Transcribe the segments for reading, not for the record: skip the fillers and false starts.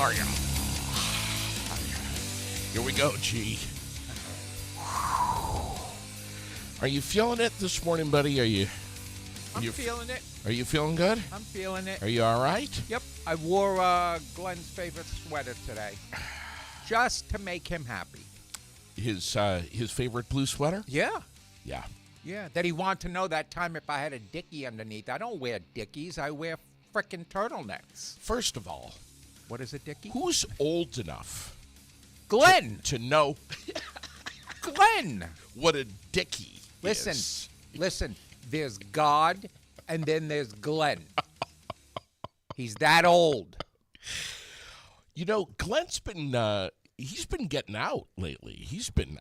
are you? Here we go, G. Are you feeling it this morning, buddy? I'm feeling it. Are you feeling good? I'm feeling it. Are you all right? Yep. I wore Glenn's favorite sweater today, just to make him happy. His favorite blue sweater? Yeah. Yeah. Yeah. That he wanted to know that time if I had a dickie underneath. I don't wear dickies. I wear frickin' turtlenecks. First of all, What is a dickie? who's old enough Glenn. to know Glenn. what a dickie Listen. is? Listen. There's God, and then there's Glenn. He's that old. You know, Glenn's been he's been getting out lately. He's been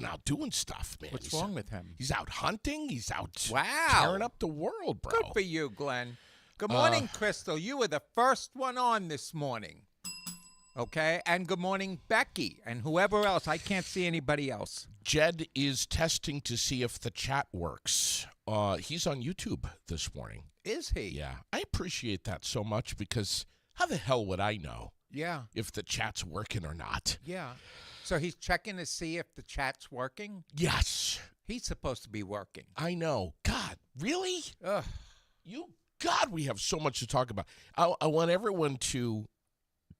out doing stuff, man. What's wrong with him? He's out hunting. He's out Wow. tearing up the world, bro. Good for you, Glenn. Good morning, Crystal. You were the first one on this morning. Okay? And good morning, Becky, and whoever else. I can't see anybody else. Jed is testing to see if the chat works. He's on YouTube this morning. Is he? Yeah, I appreciate that so much because how the hell would I know Yeah. if the chat's working or not? Yeah. So he's checking to see if the chat's working? Yes, He's supposed to be working. I know. God, really? Ugh. God, we have so much to talk about. I want everyone to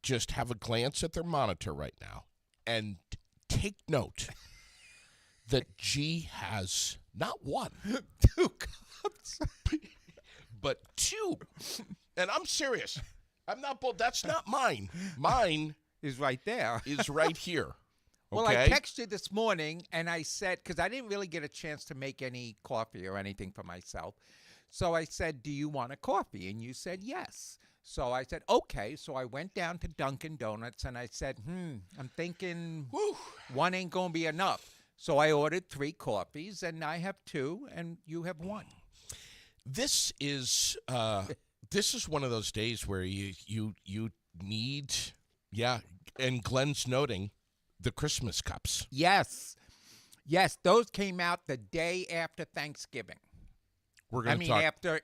just have a glance at their monitor right now and take note that G has not one, 2 cups. but 2. And I'm serious. I'm not bold. That's not mine. Mine Is right there. is right here. Well, I Okay? texted you this morning, and I said, because I didn't really get a chance to make any coffee or anything for myself. So I said, do you want a coffee? And you said yes. So I said, okay. So I went down to Dunkin' Donuts, and I said, I'm thinking Whew. one ain't going to be enough. So I ordered 3 coffees, and I have 2, and you have 1. This is one of those days where you need, yeah, and Glenn's noting the Christmas cups. Yes. Yes, those came out the day after Thanksgiving. We're going to talk After,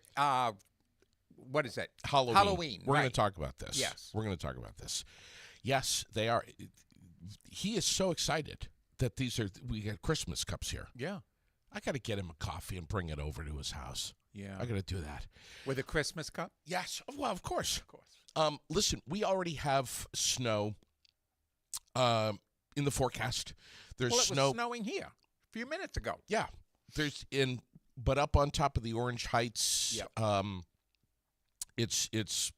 what is it? Halloween. We're going right. to talk about this. Yes. We're going to talk about this. Yes, they are. He is so excited that we got Christmas cups here. Yeah. I got to get him a coffee and bring it over to his house. Yeah. I got to do that. With a Christmas cup? Yes. Well, of course. Of course. Listen, we already have snow in the forecast. There's Well, it snow. was snowing here a few minutes ago. Yeah. But up on top of the Orange Heights, Yep. it's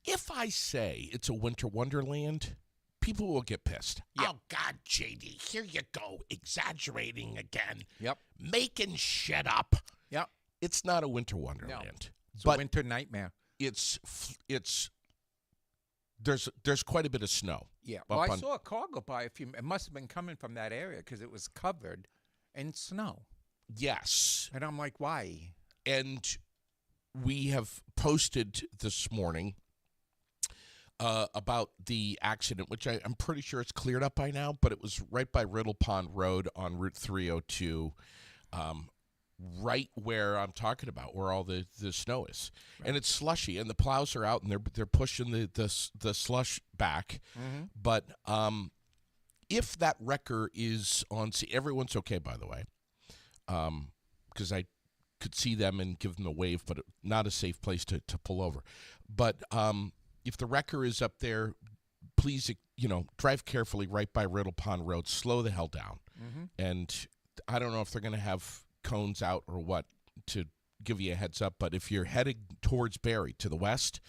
if I say it's a winter wonderland, people will get pissed. Yep. Oh God, JD, here you go, exaggerating again. Yep. Making shit up. Yep. It's not a winter wonderland. It's But a winter nightmare. it's there's quite a bit of snow. Yeah. Well, up I on- saw a car go by it must have been coming from that area because it was covered in snow. Yes. And I'm like, why? And we have posted this morning about the accident, which I'm pretty sure it's cleared up by now, but it was right by Riddle Pond Road on Route 302, right where I'm talking about, where all the snow is. Right. And it's slushy, and the plows are out, and they're pushing the slush back. Mm-hmm. But if that wrecker is on scene, everyone's okay, by the way, because I could see them and give them a wave, but not a safe place to pull over. But if the wrecker is up there, please, drive carefully right by Riddle Pond Road. Slow the hell down. Mm-hmm. And I don't know if they're going to have cones out or what to give you a heads up, but if you're headed towards Barrie to the west,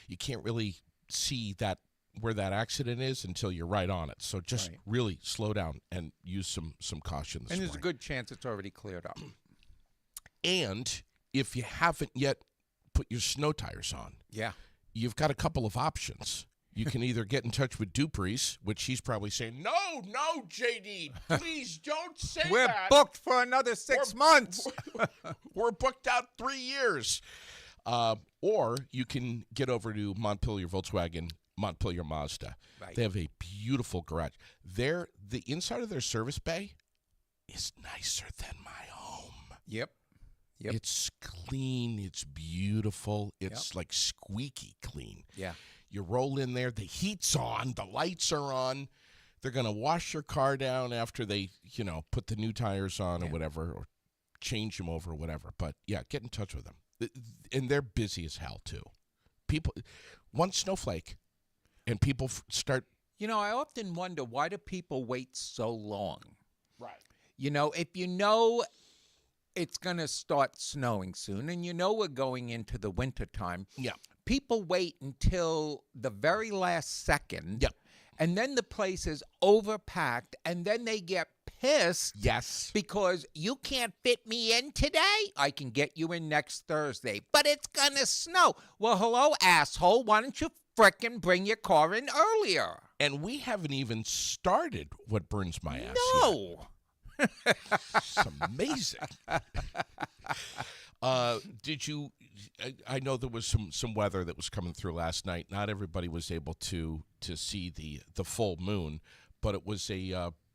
you can't really see where that accident is until you're right on it. So just really slow down and use some caution this And there's morning. a good chance it's already cleared up. And if you haven't yet put your snow tires on, Yeah. you've got a couple of options. You can either get in touch with Dupree's, which he's probably saying, no, JD, please don't say We're that. booked for another 6 months. We're booked out 3 years. Or you can get over to Montpelier Volkswagen, Montpelier Mazda. Right. They have a beautiful garage. The inside of their service bay is nicer than my home. Yep. Yep. It's clean. It's beautiful. It's like squeaky clean. Yeah. You roll in there. The heat's on. The lights are on. They're going to wash your car down after they, put the new tires on or whatever, or change them over or whatever. But, yeah, get in touch with them. And they're busy as hell, too. People, one snowflake, and people start. I often wonder, why do people wait so long? Right. If it's going to start snowing soon, and we're going into the wintertime, Yeah. people wait until the very last second, Yep. and then the place is overpacked, and then they get pissed Yes. because you can't fit me in today. I can get you in next Thursday, but it's going to snow. Well, hello, asshole. Why don't you frickin' bring your car in earlier? And we haven't even started what burns my ass yet. No. It's amazing. Did you? I know there was some weather that was coming through last night. Not everybody was able to see the full moon, but it was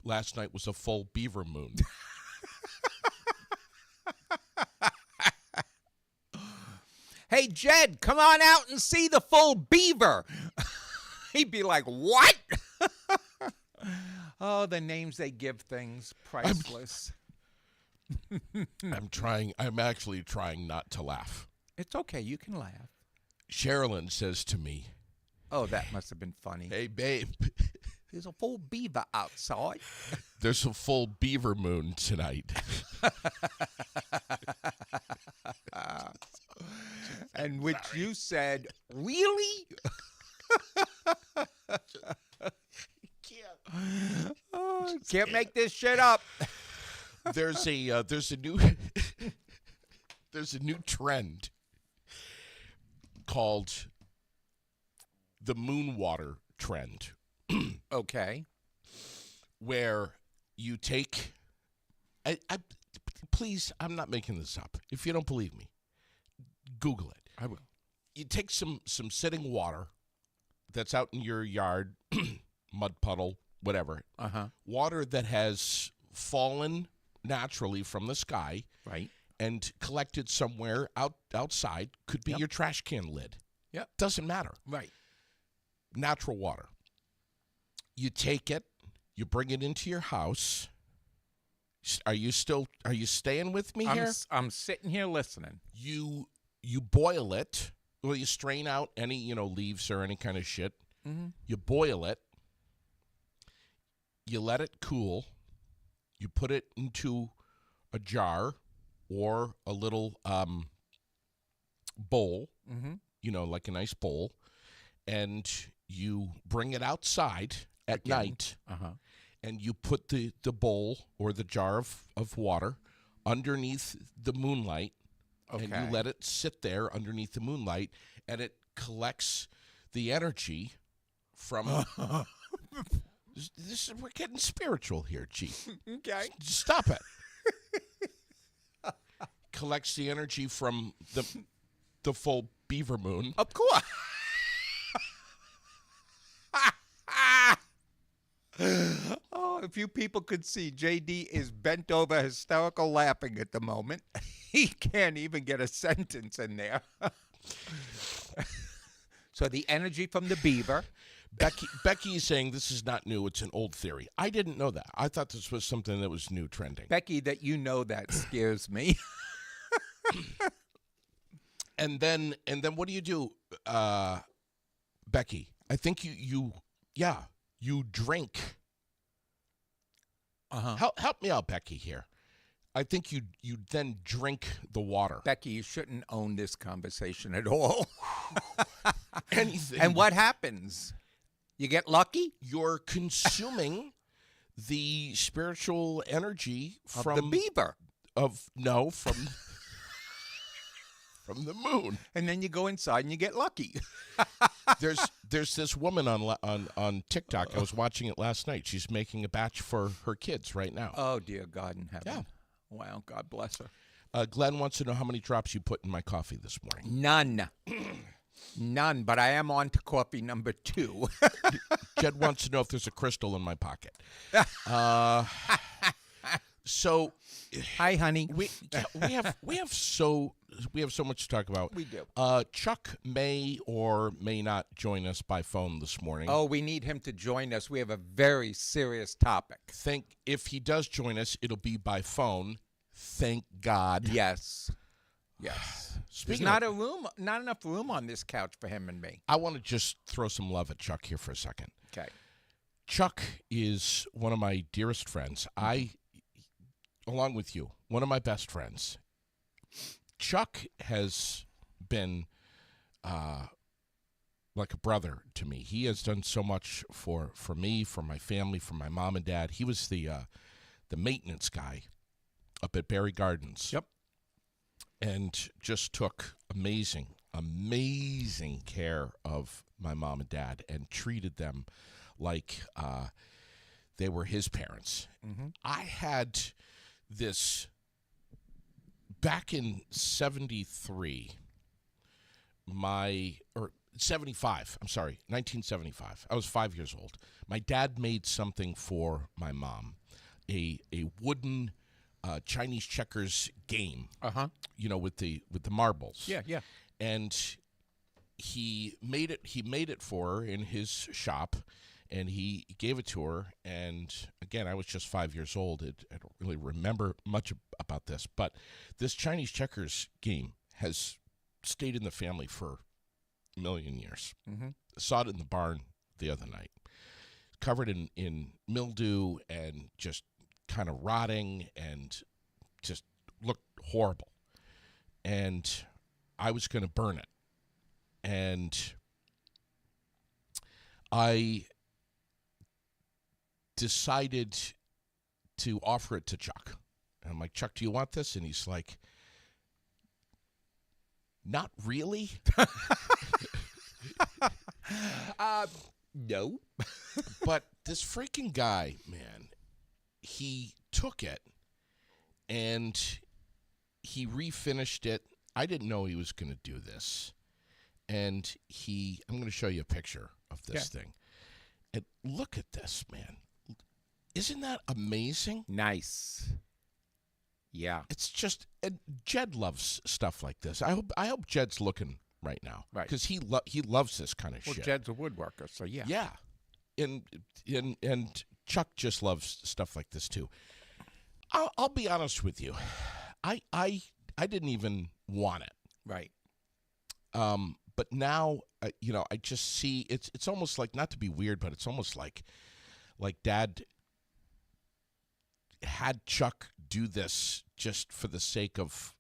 last night was a full beaver moon. Hey, Jed, come on out and see the full beaver. He'd be like, what? Oh, the names they give things, priceless. I'm actually trying not to laugh. It's okay. You can laugh. Sherilyn says to me, Oh, that must have been funny. "Hey, babe, There's a full beaver outside. there's a full beaver moon tonight." And which you said, really? Oh, can't make this shit up. There's a new trend called the moon water trend, Okay. where you take. Please, I'm not making this up. If you don't believe me, Google it. I will. You take some sitting water that's out in your yard, mud puddle, whatever. Uh-huh. Water that has fallen naturally from the sky Right. and collected somewhere outside. Could be your trash can lid. Yep. Doesn't matter. Right. Natural water. You take it, you bring it into your house. Are you staying with me here? I'm sitting here listening. You boil it. Well, you strain out any, leaves or any kind of shit. Mm-hmm. You boil it. You let it cool. You put it into a jar or a little bowl, Mm-hmm. like a nice bowl, and you bring it outside at night, Uh-huh. and you put the bowl or the jar of water underneath the moonlight, Okay. and you let it sit there underneath the moonlight, and it collects the energy from. We're getting spiritual here, Chief. Okay. Stop it. Collects the energy from the full beaver moon. Of course. Oh, if you people could see, JD is bent over hysterical laughing at the moment. He can't even get a sentence in there. So the energy from the beaver. Becky is saying this is not new. It's an old theory. I didn't know that. I thought this was something that was new trending. Becky, that that scares me. And then what do you do, Becky? I think you drink. Uh-huh. Help me out, Becky, here. I think you then drink the water. Becky, you shouldn't own this conversation at all. Anything. And what happens? You get lucky? You're consuming the spiritual energy from the beaver. from the moon. And then you go inside and you get lucky. There's this woman on TikTok. I was watching it last night. She's making a batch for her kids right now. Oh, dear God in heaven. Yeah. Wow, God bless her. Glenn wants to know how many drops you put in my coffee this morning. None. None, but I am on to coffee number 2. Jed wants to know if there's a crystal in my pocket. So Hi, honey. we have so much to talk about. We do. Chuck may or may not join us by phone this morning. Oh, we need him to join us. We have a very serious topic. If he does join us, it'll be by phone. Thank God. Yes. Yes. There's Speaking not of, not enough room on this couch for him and me. I want to just throw some love at Chuck here for a second. Okay. Chuck is one of my dearest friends. Along with you, one of my best friends. Chuck has been like a brother to me. He has done so much for me, for my family, for my mom and dad. He was the maintenance guy up at Berry Gardens. Yep. And just took amazing care of my mom and dad and treated them like they were his parents. Mm-hmm. I had this back in 73, 1975. I was 5 years old. My dad made something for my mom, a wooden Chinese checkers game. Uh-huh. With the marbles. Yeah. And he made it for her in his shop, and he gave it to her. And again, I was just 5 years old. I don't really remember much about this, but this Chinese checkers game has stayed in the family for a million years. Mm-hmm. Saw it in the barn the other night, covered in mildew and just kind of rotting and just looked horrible. And I was going to burn it. And I decided to offer it to Chuck. And I'm like, Chuck, do you want this? And he's like, not really. No. But this freaking guy, man, he took it and he refinished it. I didn't know he was going to do this. And I'm going to show you a picture of this thing. And look at this, man. Isn't that amazing? Nice. Yeah. It's just, and Jed loves stuff like this. I hope Jed's looking right now. Right. Because he loves this kind of Well, shit. Jed's a woodworker, so yeah. Yeah. And Chuck just loves stuff like this too. I'll be honest with you. I didn't even want it. Right. But now, I just see it's almost like, not to be weird, but it's almost like Dad had Chuck do this just for the sake of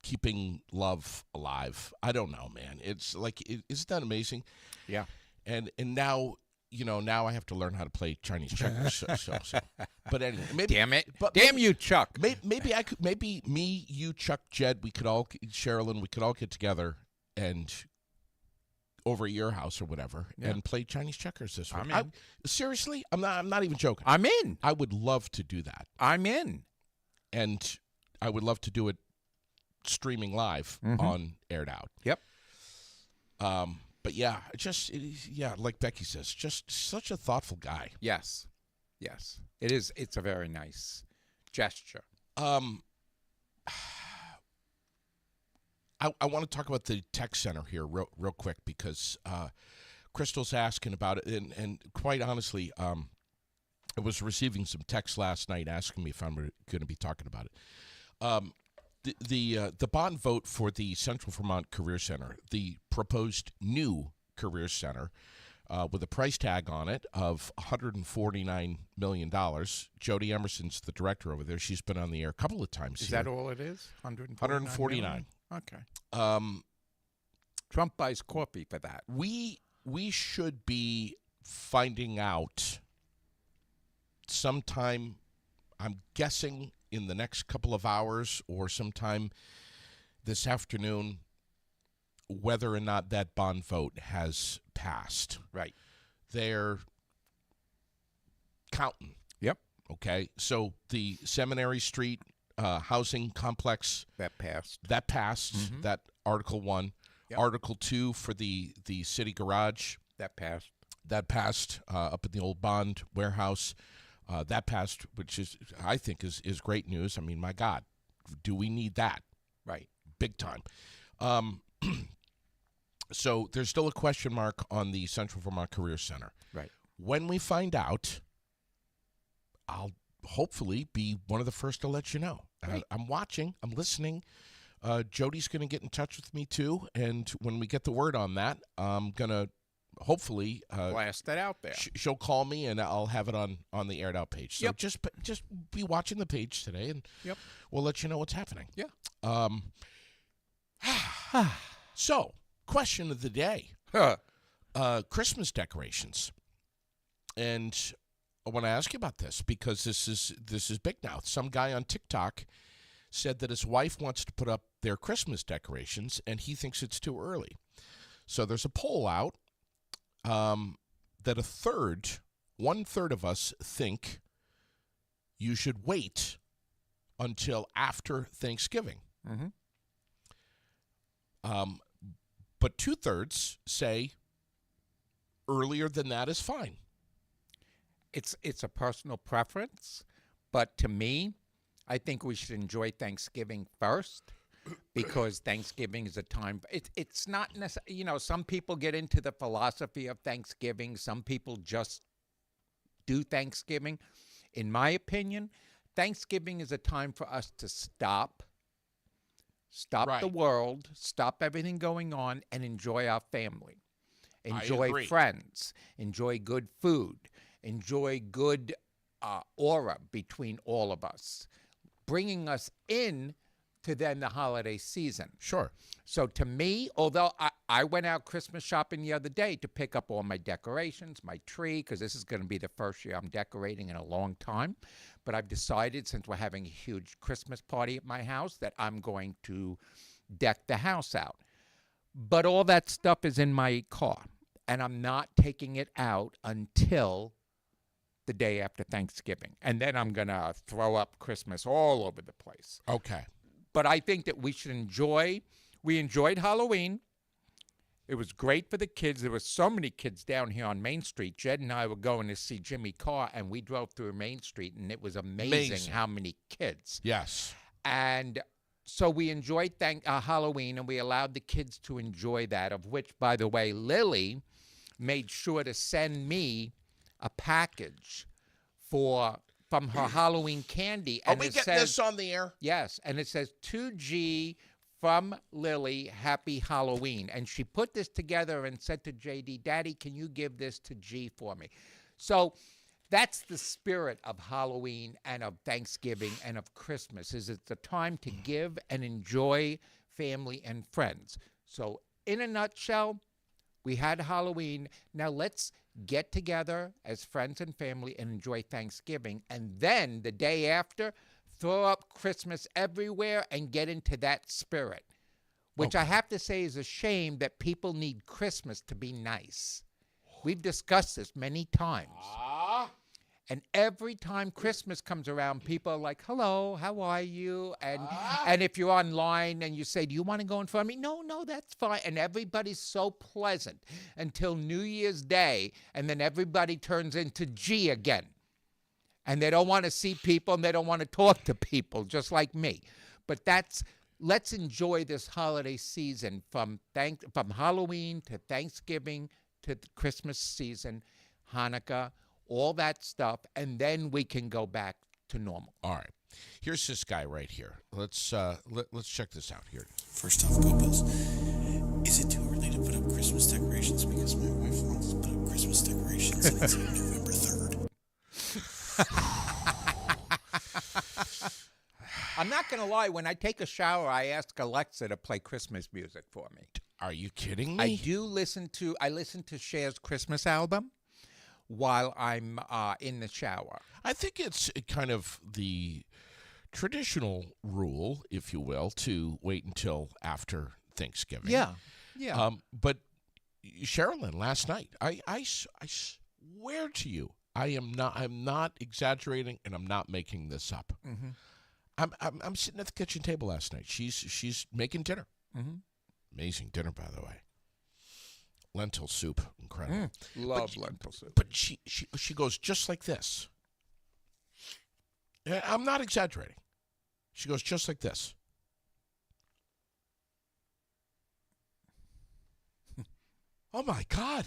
keeping love alive. I don't know, man. It's like, isn't that amazing? Yeah. And now, now I have to learn how to play Chinese checkers. So. But anyway, maybe. Damn it. But Damn you, Chuck. Maybe I could. Maybe me, you, Chuck, Jed. Sherilyn. We could all get together and over at your house or whatever and play Chinese checkers this week. I'm in. Seriously, I'm not even joking. I'm in. I would love to do that, I'm in. and I would love to do it streaming live on Aired Out. Yep. But yeah, like Becky says, just such a thoughtful guy. Yes. Yes. It is. It's a very nice gesture. I want to talk about the tech center here real quick because Crystal's asking about it, and quite honestly, I was receiving some texts last night asking me if I'm going to be talking about it. The bond vote for the Central Vermont Career Center, the proposed new career center, with a price tag on it of $149 million. Jody Emerson's the director over there. She's been on the air a couple of times. Is here. that all it is? 149. Okay. Trump buys coffee for that. We should be finding out sometime, I'm guessing in the next couple of hours or sometime this afternoon, whether or not that bond vote has passed. Right. They're counting. Yep. Okay. So the Seminary Street housing complex. That passed. That Article 1. Yep. Article 2 for the city garage. That passed. That passed up in the old bond warehouse. That passed, which is I think is great news. I mean, my God, do we need that? Right. Big time. So there's still a question mark on the Central Vermont Career Center. Right. When we find out, I'll hopefully be one of the first to let you know. Right. I'm watching. I'm listening. Jody's going to get in touch with me too, and when we get the word on that, I'm going to hopefully Blast that out there. she'll call me and I'll have it on the aired out page. So Yep. just be watching the page today, and Yep. we'll let you know what's happening. Yeah. So, question of the day: Huh. Christmas decorations, and I want to ask you about this because this is big now. Some guy on TikTok said that his wife wants to put up their Christmas decorations, and he thinks it's too early. So there's a poll out that 1/3 of us think you should wait until after Thanksgiving. Mm-hmm. But 2/3 say earlier than that is fine. It's a personal preference, but to me, I think we should enjoy Thanksgiving first because Thanksgiving is a time. It's not necessarily, some people get into the philosophy of Thanksgiving. Some people just do Thanksgiving. In my opinion, Thanksgiving is a time for us to stop Right. the world, stop everything going on, and enjoy our family. I Enjoy agree. friends, enjoy good food, enjoy good aura between all of us, bringing us in to then the holiday season. Sure. So to me, although I went out Christmas shopping the other day to pick up all my decorations, my tree, because this is going to be the first year I'm decorating in a long time. But I've decided, since we're having a huge Christmas party at my house, that I'm going to deck the house out. But all that stuff is in my car, and I'm not taking it out until the day after Thanksgiving. And then I'm going to throw up Christmas all over the place. Okay. But I think that we should we enjoyed Halloween. It was great for the kids. There were so many kids down here on Main Street. Jed and I were going to see Jimmy Carr, and we drove through Main Street, and it was amazing. How many kids. Yes. And so we enjoyed Halloween, and we allowed the kids to enjoy that, of which, by the way, Lily made sure to send me a package from her Halloween candy. Are And we it getting says, this on the air? Yes, and it says 2G from Lily, Happy Halloween. And she put this together and said to JD, Daddy, can you give this to G for me? So that's the spirit of Halloween and of Thanksgiving and of Christmas, is it's a time to give and enjoy family and friends. So in a nutshell, we had Halloween. Now let's get together as friends and family and enjoy Thanksgiving. And then the day after, throw up Christmas everywhere and get into that spirit, which I have to say is a shame that people need Christmas to be nice. We've discussed this many times. And every time Christmas comes around, people are like, hello, how are you? And if you're online and you say, do you want to go in front of me? No, that's fine. And everybody's so pleasant until New Year's Day. And then everybody turns into G again. And they don't want to see people and they don't want to talk to people, just like me. But let's enjoy this holiday season from Halloween to Thanksgiving to the Christmas season, Hanukkah, all that stuff, and then we can go back to normal. All right. Here's this guy right here. Let's check this out here. First off, God bless. Is it too early to put up Christmas decorations? Because my wife wants to put up Christmas decorations and it's November 3rd. I'm not going to lie. When I take a shower, I ask Alexa to play Christmas music for me. Are you kidding me? I listen to Cher's Christmas album while I'm in the shower. I think it's kind of the traditional rule, if you will, to wait until after Thanksgiving. Yeah. But Sherilyn, last night, I swear to you, I'm not exaggerating, and I'm not making this up. Mm-hmm. I'm sitting at the kitchen table last night. She's making dinner. Mm-hmm. Amazing dinner, by the way. Lentil soup, incredible. Love lentil soup. But she goes just like this. I'm not exaggerating. She goes just like this. Oh my God.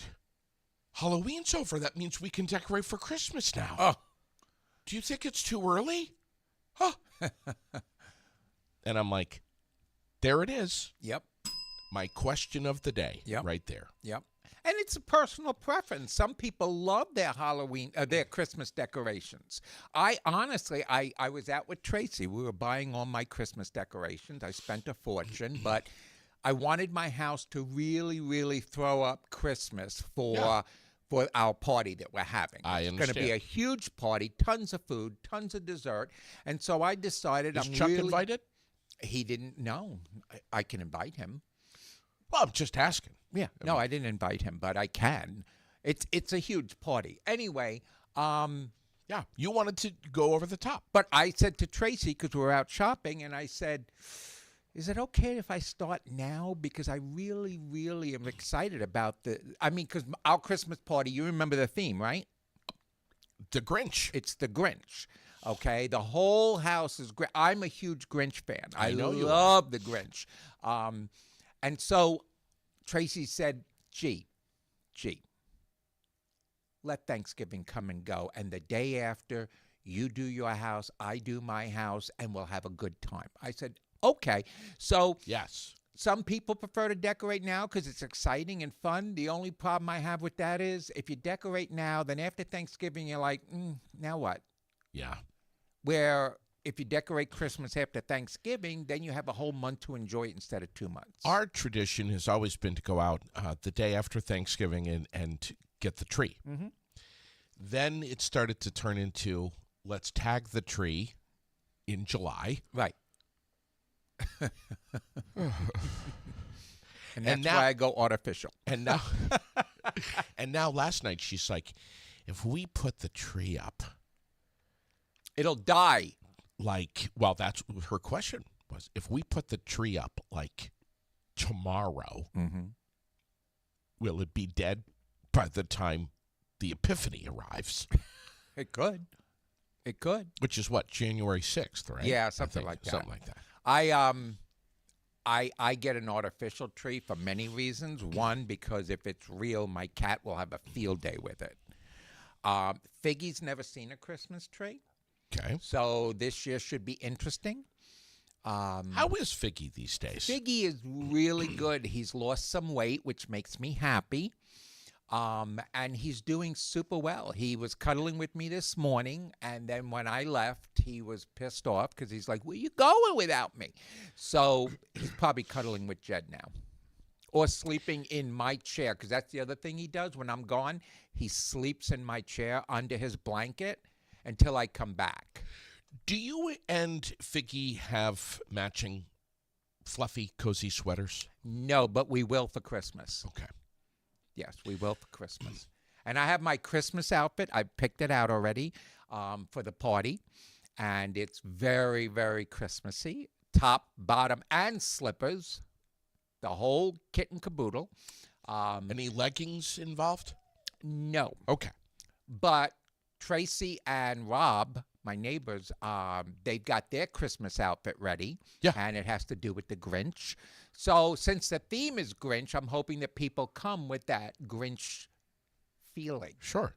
Halloween's over. That means we can decorate for Christmas now. Oh. Do you think it's too early? Huh. And I'm like, there it is. Yep. My question of the day. Yep. Right there. Yep. And it's a personal preference. Some people love their their Christmas decorations. I honestly, I was out with Tracy. We were buying all my Christmas decorations. I spent a fortune, but I wanted my house to really, really throw up Christmas for our party that we're having. I It's going to be understand. a huge party, tons of food, tons of dessert. And so I decided Is I'm Chuck really... invited? He didn't know. I can invite him. Well, I'm just asking. Yeah, no, I didn't invite him, but I can. It's a huge party. Anyway, Yeah, you wanted to go over the top. but I said to Tracy, because we were out shopping, and I said, is it okay if I start now? Because I really, really am excited about because our Christmas party, you remember the theme, right? The Grinch. It's the Grinch. Okay, the whole house is Grinch. I'm a huge Grinch fan. I know you love the Grinch. And so Tracy said, gee, let Thanksgiving come and go. And the day after, you do your house, I do my house, and we'll have a good time. I said, okay. So Yes. some people prefer to decorate now because it's exciting and fun. The only problem I have with that is if you decorate now, then after Thanksgiving, you're like, now what? Yeah. Where if you decorate Christmas after Thanksgiving, then you have a whole month to enjoy it instead of 2 months. Our tradition has always been to go out the day after Thanksgiving and get the tree. Mm-hmm. Then it started to turn into let's tag the tree in July. Right. And that's now- why I go artificial. And now, and now last night she's like, if we put the tree up, It'll die. like, well, that's what her question was. If we put the tree up like tomorrow, Mm-hmm. will it be dead by the time the Epiphany arrives? It could. It could. Which is what, January 6th, right? Yeah, I something think, like that. Something like that. I get an artificial tree for many reasons. One, because if it's real, my cat will have a field day with it. Figgy's never seen a Christmas tree, Okay. so this year should be interesting. How is Figgy these days? Figgy is really good. He's lost some weight, which makes me happy. And he's doing super well. He was cuddling with me this morning, and then when I left, he was pissed off because he's like, where you going without me? So he's probably cuddling with Jed now. Or sleeping in my chair, because that's the other thing he does. When I'm gone, he sleeps in my chair under his blanket until I come back. Do you and Figgy have matching fluffy, cozy sweaters? No, but we will for Christmas. Okay. Yes, we will for Christmas. And I have my Christmas outfit. I picked it out already for the party. And it's very, very Christmassy. Top, bottom, and slippers. The whole kit and caboodle. Any leggings involved? No. Okay. But Tracy and Rob, my neighbors, they've got their Christmas outfit ready. Yeah. And it has to do with the Grinch. So since the theme is Grinch, I'm hoping that people come with that Grinch feeling. Sure.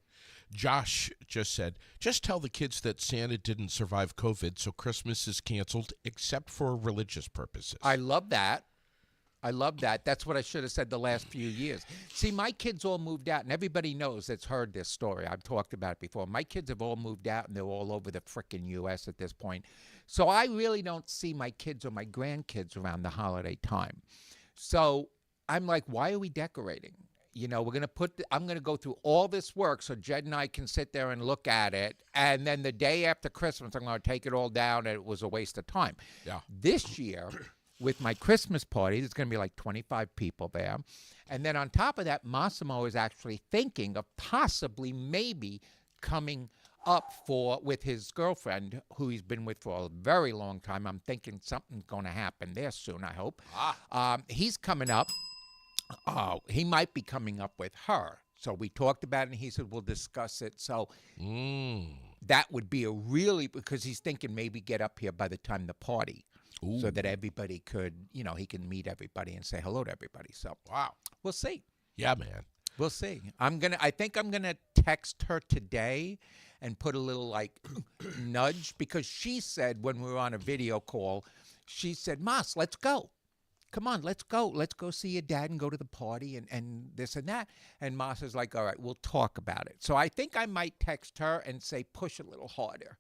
Josh just said, just tell the kids that Santa didn't survive COVID, so Christmas is canceled except for religious purposes. I love that. I love that. That's what I should have said the last few years. See, my kids all moved out, and everybody knows that's heard this story. I've talked about it before. My kids have all moved out, and they're all over the frickin' U.S. at this point. So I really don't see my kids or my grandkids around the holiday time. So I'm like, why are we decorating? You know, we're going to I'm going to go through all this work so Jed and I can sit there and look at it. And then the day after Christmas, I'm going to take it all down, and it was a waste of time. Yeah. This year, with my Christmas party, there's going to be like 25 people there. And then on top of that, Massimo is actually thinking of possibly maybe coming up with his girlfriend, who he's been with for a very long time. I'm thinking something's going to happen there soon, I hope. He's coming up. He might be coming up with her. So we talked about it, and he said, we'll discuss it. So that would be a really, because he's thinking maybe get up here by the time the party. So Ooh. that everybody could, he can meet everybody and say hello to everybody. So Wow. we'll see. Yeah, man. We'll see. I think I'm gonna text her today and put a little like nudge, because she said when we were on a video call, she said, Mas, let's go. Come on, let's go. Let's go see your dad and go to the party and this and that. And Mas is like, all right, we'll talk about it. So I think I might text her and say, push a little harder.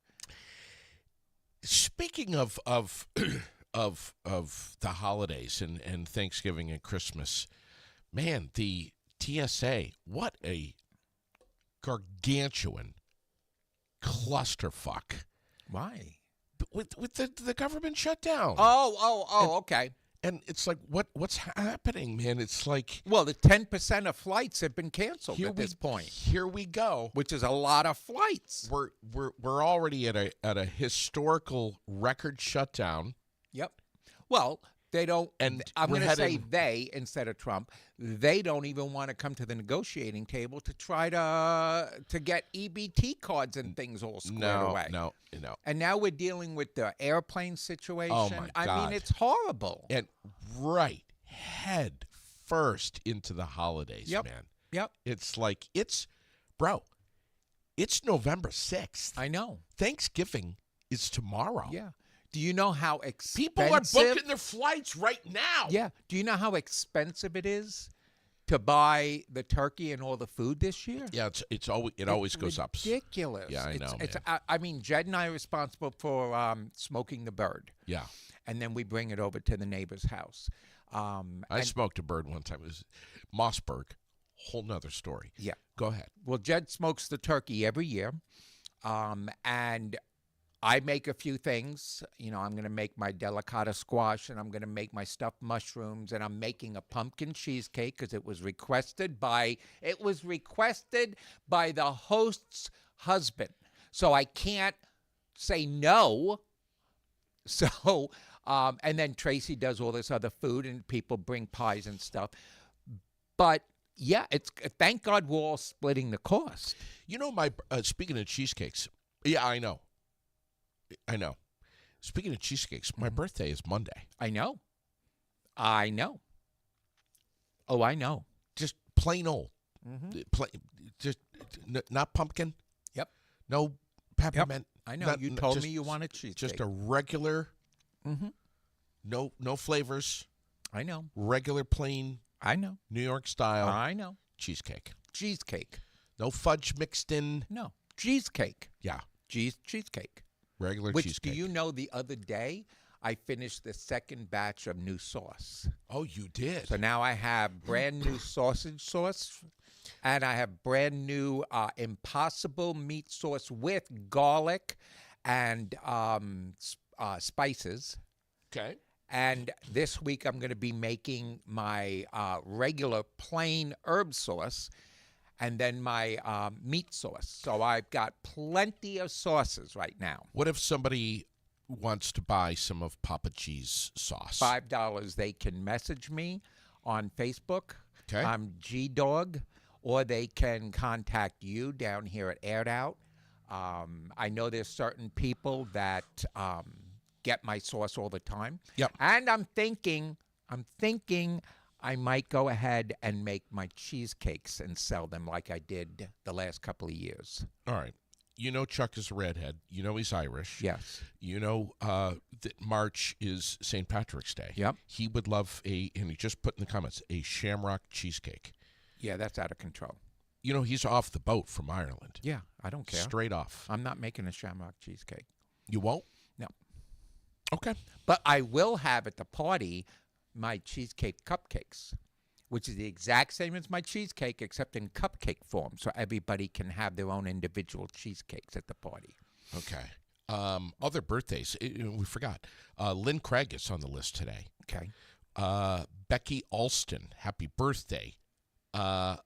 Speaking of of the holidays and Thanksgiving and Christmas, man, the TSA, what a gargantuan clusterfuck Why? with the government shutdown. Okay. And it's like, what's happening, man? It's like, Well, the 10% of flights have been canceled here at this point, Here we go. which is a lot of flights. We're already at a historical record shutdown. Yep. Well, they don't. And I'm we're going to say heading- they instead of Trump. They don't even want to come to the negotiating table to try to get EBT cards and things all squared away. No. And now we're dealing with the airplane situation. Oh, my I God. mean, it's horrible. And right head first into the holidays, Yep. man. Yep. It's like it's November 6th. I know. Thanksgiving is tomorrow. Yeah. Do you know how expensive? People are booking their flights right now. Yeah. Do you know how expensive it is to buy the turkey and all the food this year? Yeah, it always goes up. Ridiculous. Yeah, I know, It's, man. I mean, Jed and I are responsible for smoking the bird, Yeah. and then we bring it over to the neighbor's house. I And- smoked a bird one time. It was Mossberg. Whole nother story. Yeah. Go ahead. Well, Jed smokes the turkey every year, and I make a few things. I'm going to make my delicata squash, and I'm going to make my stuffed mushrooms, and I'm making a pumpkin cheesecake because it was requested by the host's husband. So I can't say no. So, and then Tracy does all this other food, and people bring pies and stuff. But yeah, thank God we're all splitting the cost. My speaking of cheesecakes. Yeah, I know. Speaking of cheesecakes, my birthday is Monday. I know. Oh, I know. Just plain old. Just not pumpkin. Yep. No peppermint. I know. You told me you wanted cheesecake. Just a regular. Mhm. No flavors. I know. Regular plain I know. New York style I know. cheesecake. Cheesecake. No fudge mixed in. No. Cheesecake. Yeah, Cheesecake. regular Which, cheesecake. do you know, the other day I finished the second batch of new sauce. Oh, you did. So now I have brand new sausage sauce, and I have brand new Impossible meat sauce with garlic and spices. Okay. And this week I'm going to be making my regular plain herb sauce and then my meat sauce. So I've got plenty of sauces right now. What if somebody wants to buy some of Papa G's sauce? $5. They can message me on Facebook. Okay. I'm GDog, or they can contact you down here at Aired Out. I know there's certain people that get my sauce all the time. Yep. And I'm thinking I might go ahead and make my cheesecakes and sell them like I did the last couple of years. All right. Chuck is a redhead. He's Irish. Yes. That March is St. Patrick's Day. Yep. He would love and he just put in the comments, a shamrock cheesecake. Yeah, that's out of control. He's off the boat from Ireland. Yeah, I don't care. Straight off. I'm not making a shamrock cheesecake. You won't? No. Okay. But I will have at the party my cheesecake cupcakes, which is the exact same as my cheesecake, except in cupcake form, so everybody can have their own individual cheesecakes at the party. Okay. Other birthdays. We forgot. Lynn Craig is on the list today. Okay. Becky Alston, happy birthday.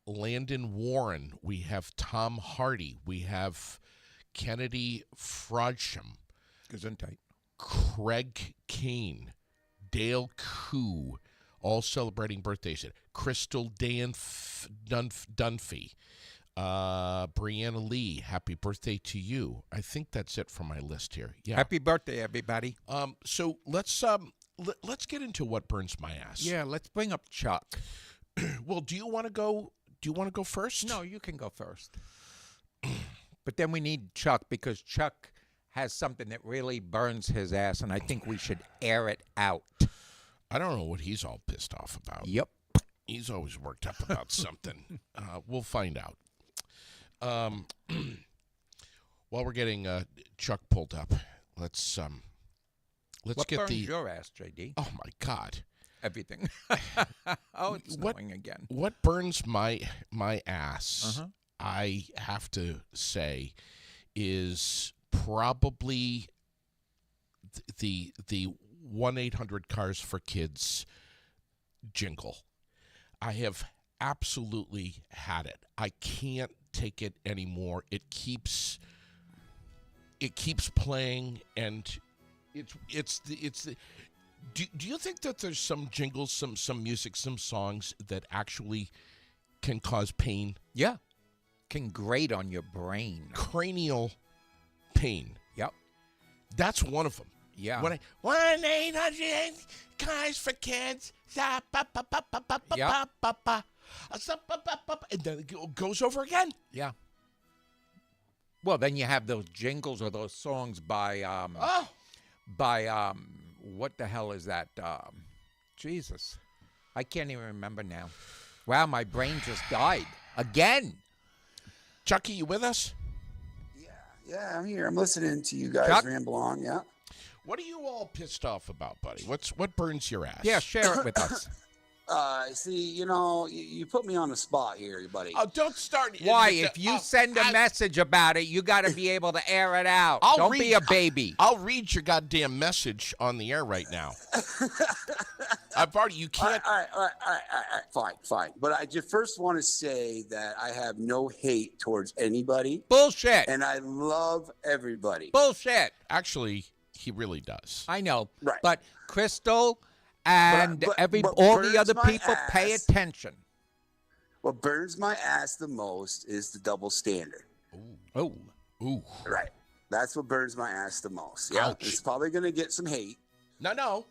Landon Warren. We have Tom Hardy. We have Kennedy Frodsham. Gesundheit. Craig Kane. Dale Koo. All celebrating birthdays. Crystal Dunphy. Brianna Lee, happy birthday to you. I think that's it for my list here. Yeah. Happy birthday, everybody. So let's get into what burns my ass. Yeah, let's bring up Chuck. Well, do you want to go? Do you want to go first? No, you can go first. But then we need Chuck because Chuck has something that really burns his ass, and I think we should air it out. I don't know what he's all pissed off about. Yep. He's always worked up about something. We'll find out. While we're getting Chuck pulled up, let's What get burns the. your ass, JD? Oh my God! Everything. Oh, it's What- snowing again. What burns my ass? Uh-huh. I have to say, is probably the 1-800 Cars for Kids jingle. I have absolutely had it. I can't take it anymore. It keeps playing, and it's the. Do you think that there's some jingles, some music, some songs that actually can cause pain, Yeah. Can grate on your brain. cranial pain? Yep. That's one of them. Yeah. When 1-800 Cars for Kids. Yep. And then it goes over again. Yeah. Well, then you have those jingles or those songs by what the hell is that? Jesus. I can't even remember now. Wow, my brain just died. Again. Chucky, you with us? Yeah, I'm here. I'm listening to you guys Chuck? ramble on. Yeah. What are you all pissed off about, buddy? What burns your ass? Yeah, share it with us. See, you put me on the spot here, buddy. Oh, don't start. Why? If you send a message about it, you got to be able to air it out. I'll Don't read- be a baby. I'll read your goddamn message on the air right now. I've already. You All right, can't. all right, fine. But I just first want to say that I have no hate towards anybody, Bullshit. and I love everybody. Bullshit. Actually, he really does. I know. Right. But Crystal and but all the burns other my people pay ass. attention. What burns my ass the most is the double standard. Oh. Ooh. Right. That's what burns my ass the most. Yeah. Ouch. It's probably going to get some hate, No.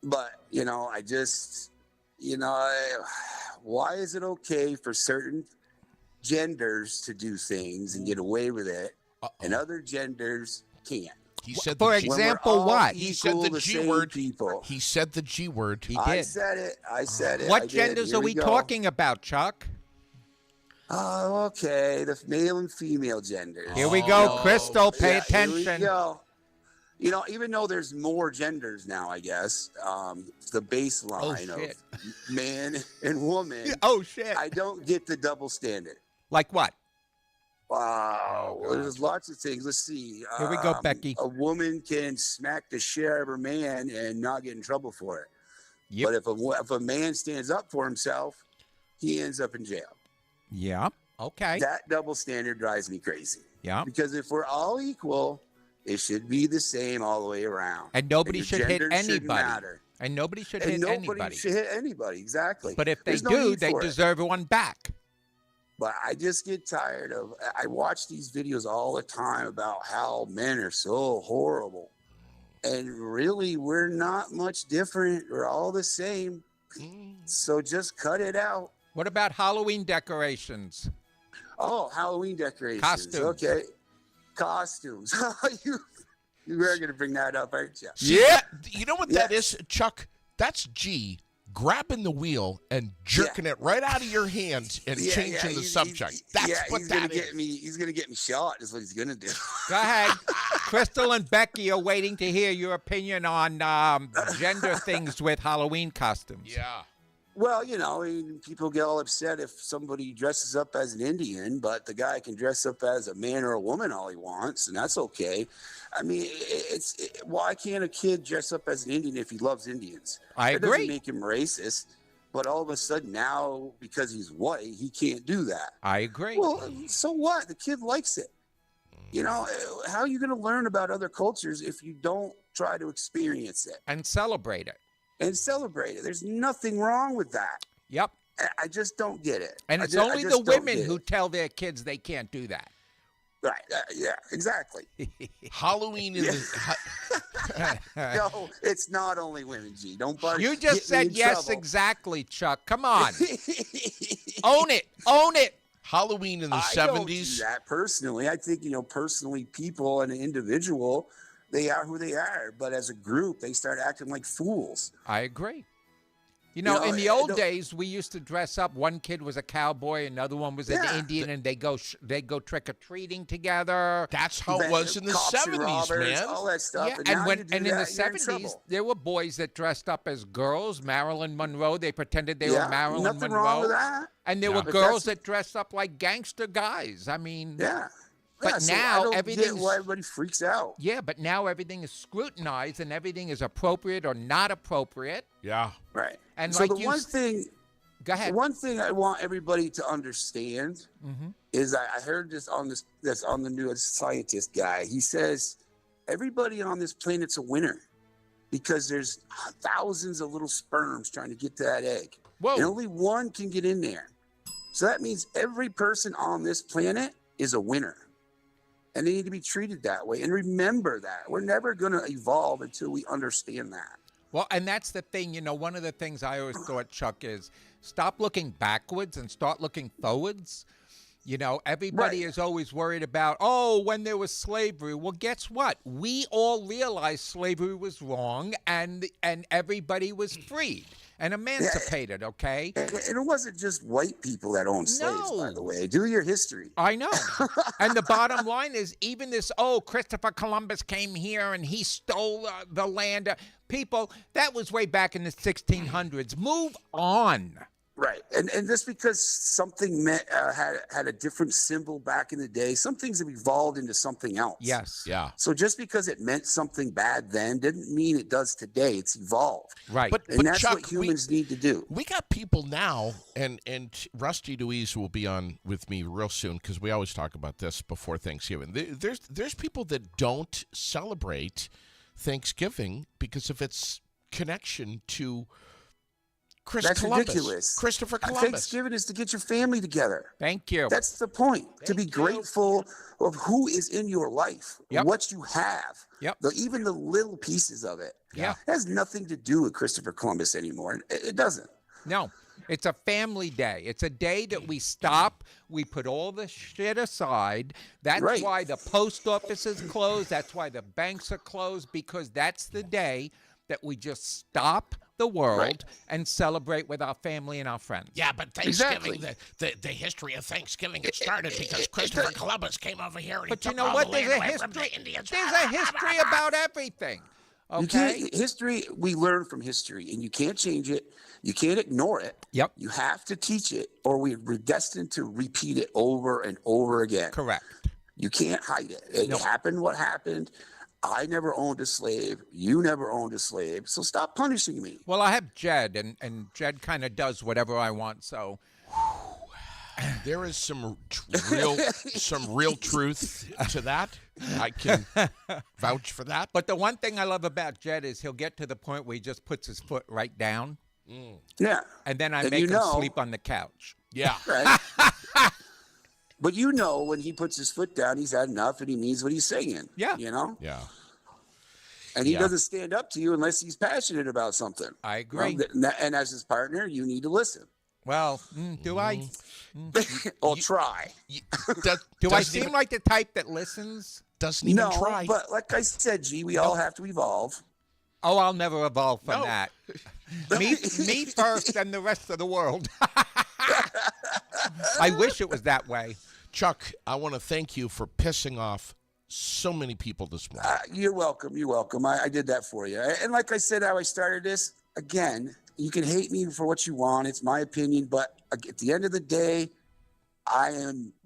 but, I just, why is it okay for certain genders to do things and get away with it and other genders can't? He said For the G- When we're example, all what? He said equal, the G same word. People. He said the G word. He I did. said it. I said it. I What did. genders Here are we go. talking about, Chuck? Oh, okay. The male and female genders. Here we go. Oh, Crystal, pay Yeah, here we attention. go. Even though there's more genders now, I guess, the baseline Oh, shit. of man and woman, Oh, shit. I don't get the double standard. Like what? Wow. Oh, There's lots of things. Let's see. Here we go, Becky. A woman can smack the shit out of her man and not get in trouble for it. Yep. But if a man stands up for himself, he ends up in jail. Yeah. Okay. That double standard drives me crazy. Yeah. Because if we're all equal, it should be the same all the way around. And nobody your should hit gender shouldn't anybody. matter. And nobody should And hit nobody anybody. should hit anybody. Exactly. But if they There's no do, need they for it. deserve one back. But I just get tired of. I watch these videos all the time about how men are so horrible, and really, we're not much different. We're all the same. So just cut it out. What about Halloween decorations? Oh, Halloween decorations. Costumes. Okay, costumes. you were going to bring that up, aren't you? Yeah. You know what that Yes. is, Chuck? That's G grabbing the wheel and jerking it right out of your hands and changing the subject. That's what he's that gonna is. get me. He's gonna get me shot. Is what he's gonna do. Go ahead. Crystal and Becky are waiting to hear your opinion on gender things with Halloween costumes. Yeah. Well, people get all upset if somebody dresses up as an Indian, but the guy can dress up as a man or a woman all he wants, and that's okay. I mean, why can't a kid dress up as an Indian if he loves Indians? I That doesn't agree. make him racist, but all of a sudden now, because he's white, he can't do that. I agree. Well, so what? The kid likes it. How are you going to learn about other cultures if you don't try to experience it And celebrate it. and celebrate it? There's nothing wrong with that. Yep. I just don't get it. And I it's ju- I only just the don't women get who it. tell their kids they can't do that. Right. Yeah, exactly. Halloween in Yeah. the No, it's not only women, G. Don't bug. You get just me said in yes, trouble. exactly, Chuck. Come on. Own it. Own it. Halloween in the I don't do 70s. that personally. I think, personally, people and an individual, they are who they are. But as a group, they start acting like fools. I agree. You know, know, in the I old don't- days, we used to dress up. One kid was a cowboy, another one was an Yeah. Indian, and they go trick or treating together. That's how it was in the Cops and 70s, robbers, man. all that stuff. Yeah, and and now when you do and in the that, you're in 70s, trouble. there were boys that dressed up as girls. Marilyn Monroe, they pretended they were Yeah, Marilyn nothing Monroe. wrong with that. And there Yeah. were But girls that's- that dressed up like gangster guys. I mean, Yeah. But Yeah, so now I don't get everything's- why everybody freaks out. yeah, but now everything is scrutinized and everything is appropriate or not appropriate. Yeah. Right. And so like the you one s- thing, Go the ahead. one thing I want everybody to understand Mhm. is I heard this on the new scientist guy. He says everybody on this planet's a winner because there's thousands of little sperms trying to get to that egg, and Whoa. only one can get in there. So that means every person on this planet is a winner. And they need to be treated that way. And remember that. We're never going to evolve until we understand that. Well, and that's the thing, one of the things I always thought, Chuck, is stop looking backwards and start looking forwards. Everybody Right. is always worried about, oh, when there was slavery. Well, guess what? We all realized slavery was wrong and everybody was freed and emancipated, okay? And it wasn't just white people that owned slaves, by No. the way. Do your history. I know. And the bottom line is even this, Christopher Columbus came here and he stole the land. People, that was way back in the 1600s. Move on. Right. And just because something had a different symbol back in the day, some things have evolved into something else. Yes. Yeah. So just because it meant something bad then didn't mean it does today. It's evolved. Right. And that's Chuck, what humans need to do. we got people now, and Rusty Deweese will be on with me real soon because we always talk about this before Thanksgiving. There's people that don't celebrate Thanksgiving because of its connection to That's Columbus. ridiculous. Christopher Columbus. Thanksgiving is to get your family together. Thank you. That's the point. To be Thank you. grateful of who is in your life, Yep. what you have, Yep. even the little pieces of it. Yeah. It has nothing to do with Christopher Columbus anymore. It doesn't. No, it's a family day. It's a day that we stop. We put all the shit aside. That's Right. why the post office is closed. That's why the banks are closed, because that's the day that we just stop the world Right. and celebrate with our family and our friends. Yeah, but Thanksgiving, Exactly. the history of Thanksgiving, it started because Christopher Columbus came over here and But he you took know all what? the There's land a away from the history. Indians. There's a history about everything. You Okay. can't, history, we learn from history, and you can't change it. You can't ignore it. Yep. You have to teach it, or we're destined to repeat it over and over again. Correct. You can't hide it. It No. happened what happened. I never owned a slave. You never owned a slave. So stop punishing me. Well, I have Jed, and Jed kind of does whatever I want. So There is some real truth to that. I can vouch for that. But the one thing I love about Jed is he'll get to the point where he just puts his foot right down, Yeah. and then I And make you him know- sleep on the couch. Yeah. Right. But when he puts his foot down, he's had enough and he means what he's saying. Yeah. Yeah. And he Yeah. doesn't stand up to you unless he's passionate about something. I agree. And as his partner, you need to listen. Well, do I? Or try. Do I seem like the type that listens? Doesn't even No, try. but like I said, G, we all have to evolve. Oh, I'll never evolve from No. that. me first, and the rest of the world. I wish it was that way. Chuck, I want to thank you for pissing off so many people this morning. You're welcome. You're welcome. I did that for you. And like I said, how I started this, again, you can hate me for what you want. It's my opinion. But at the end of the day,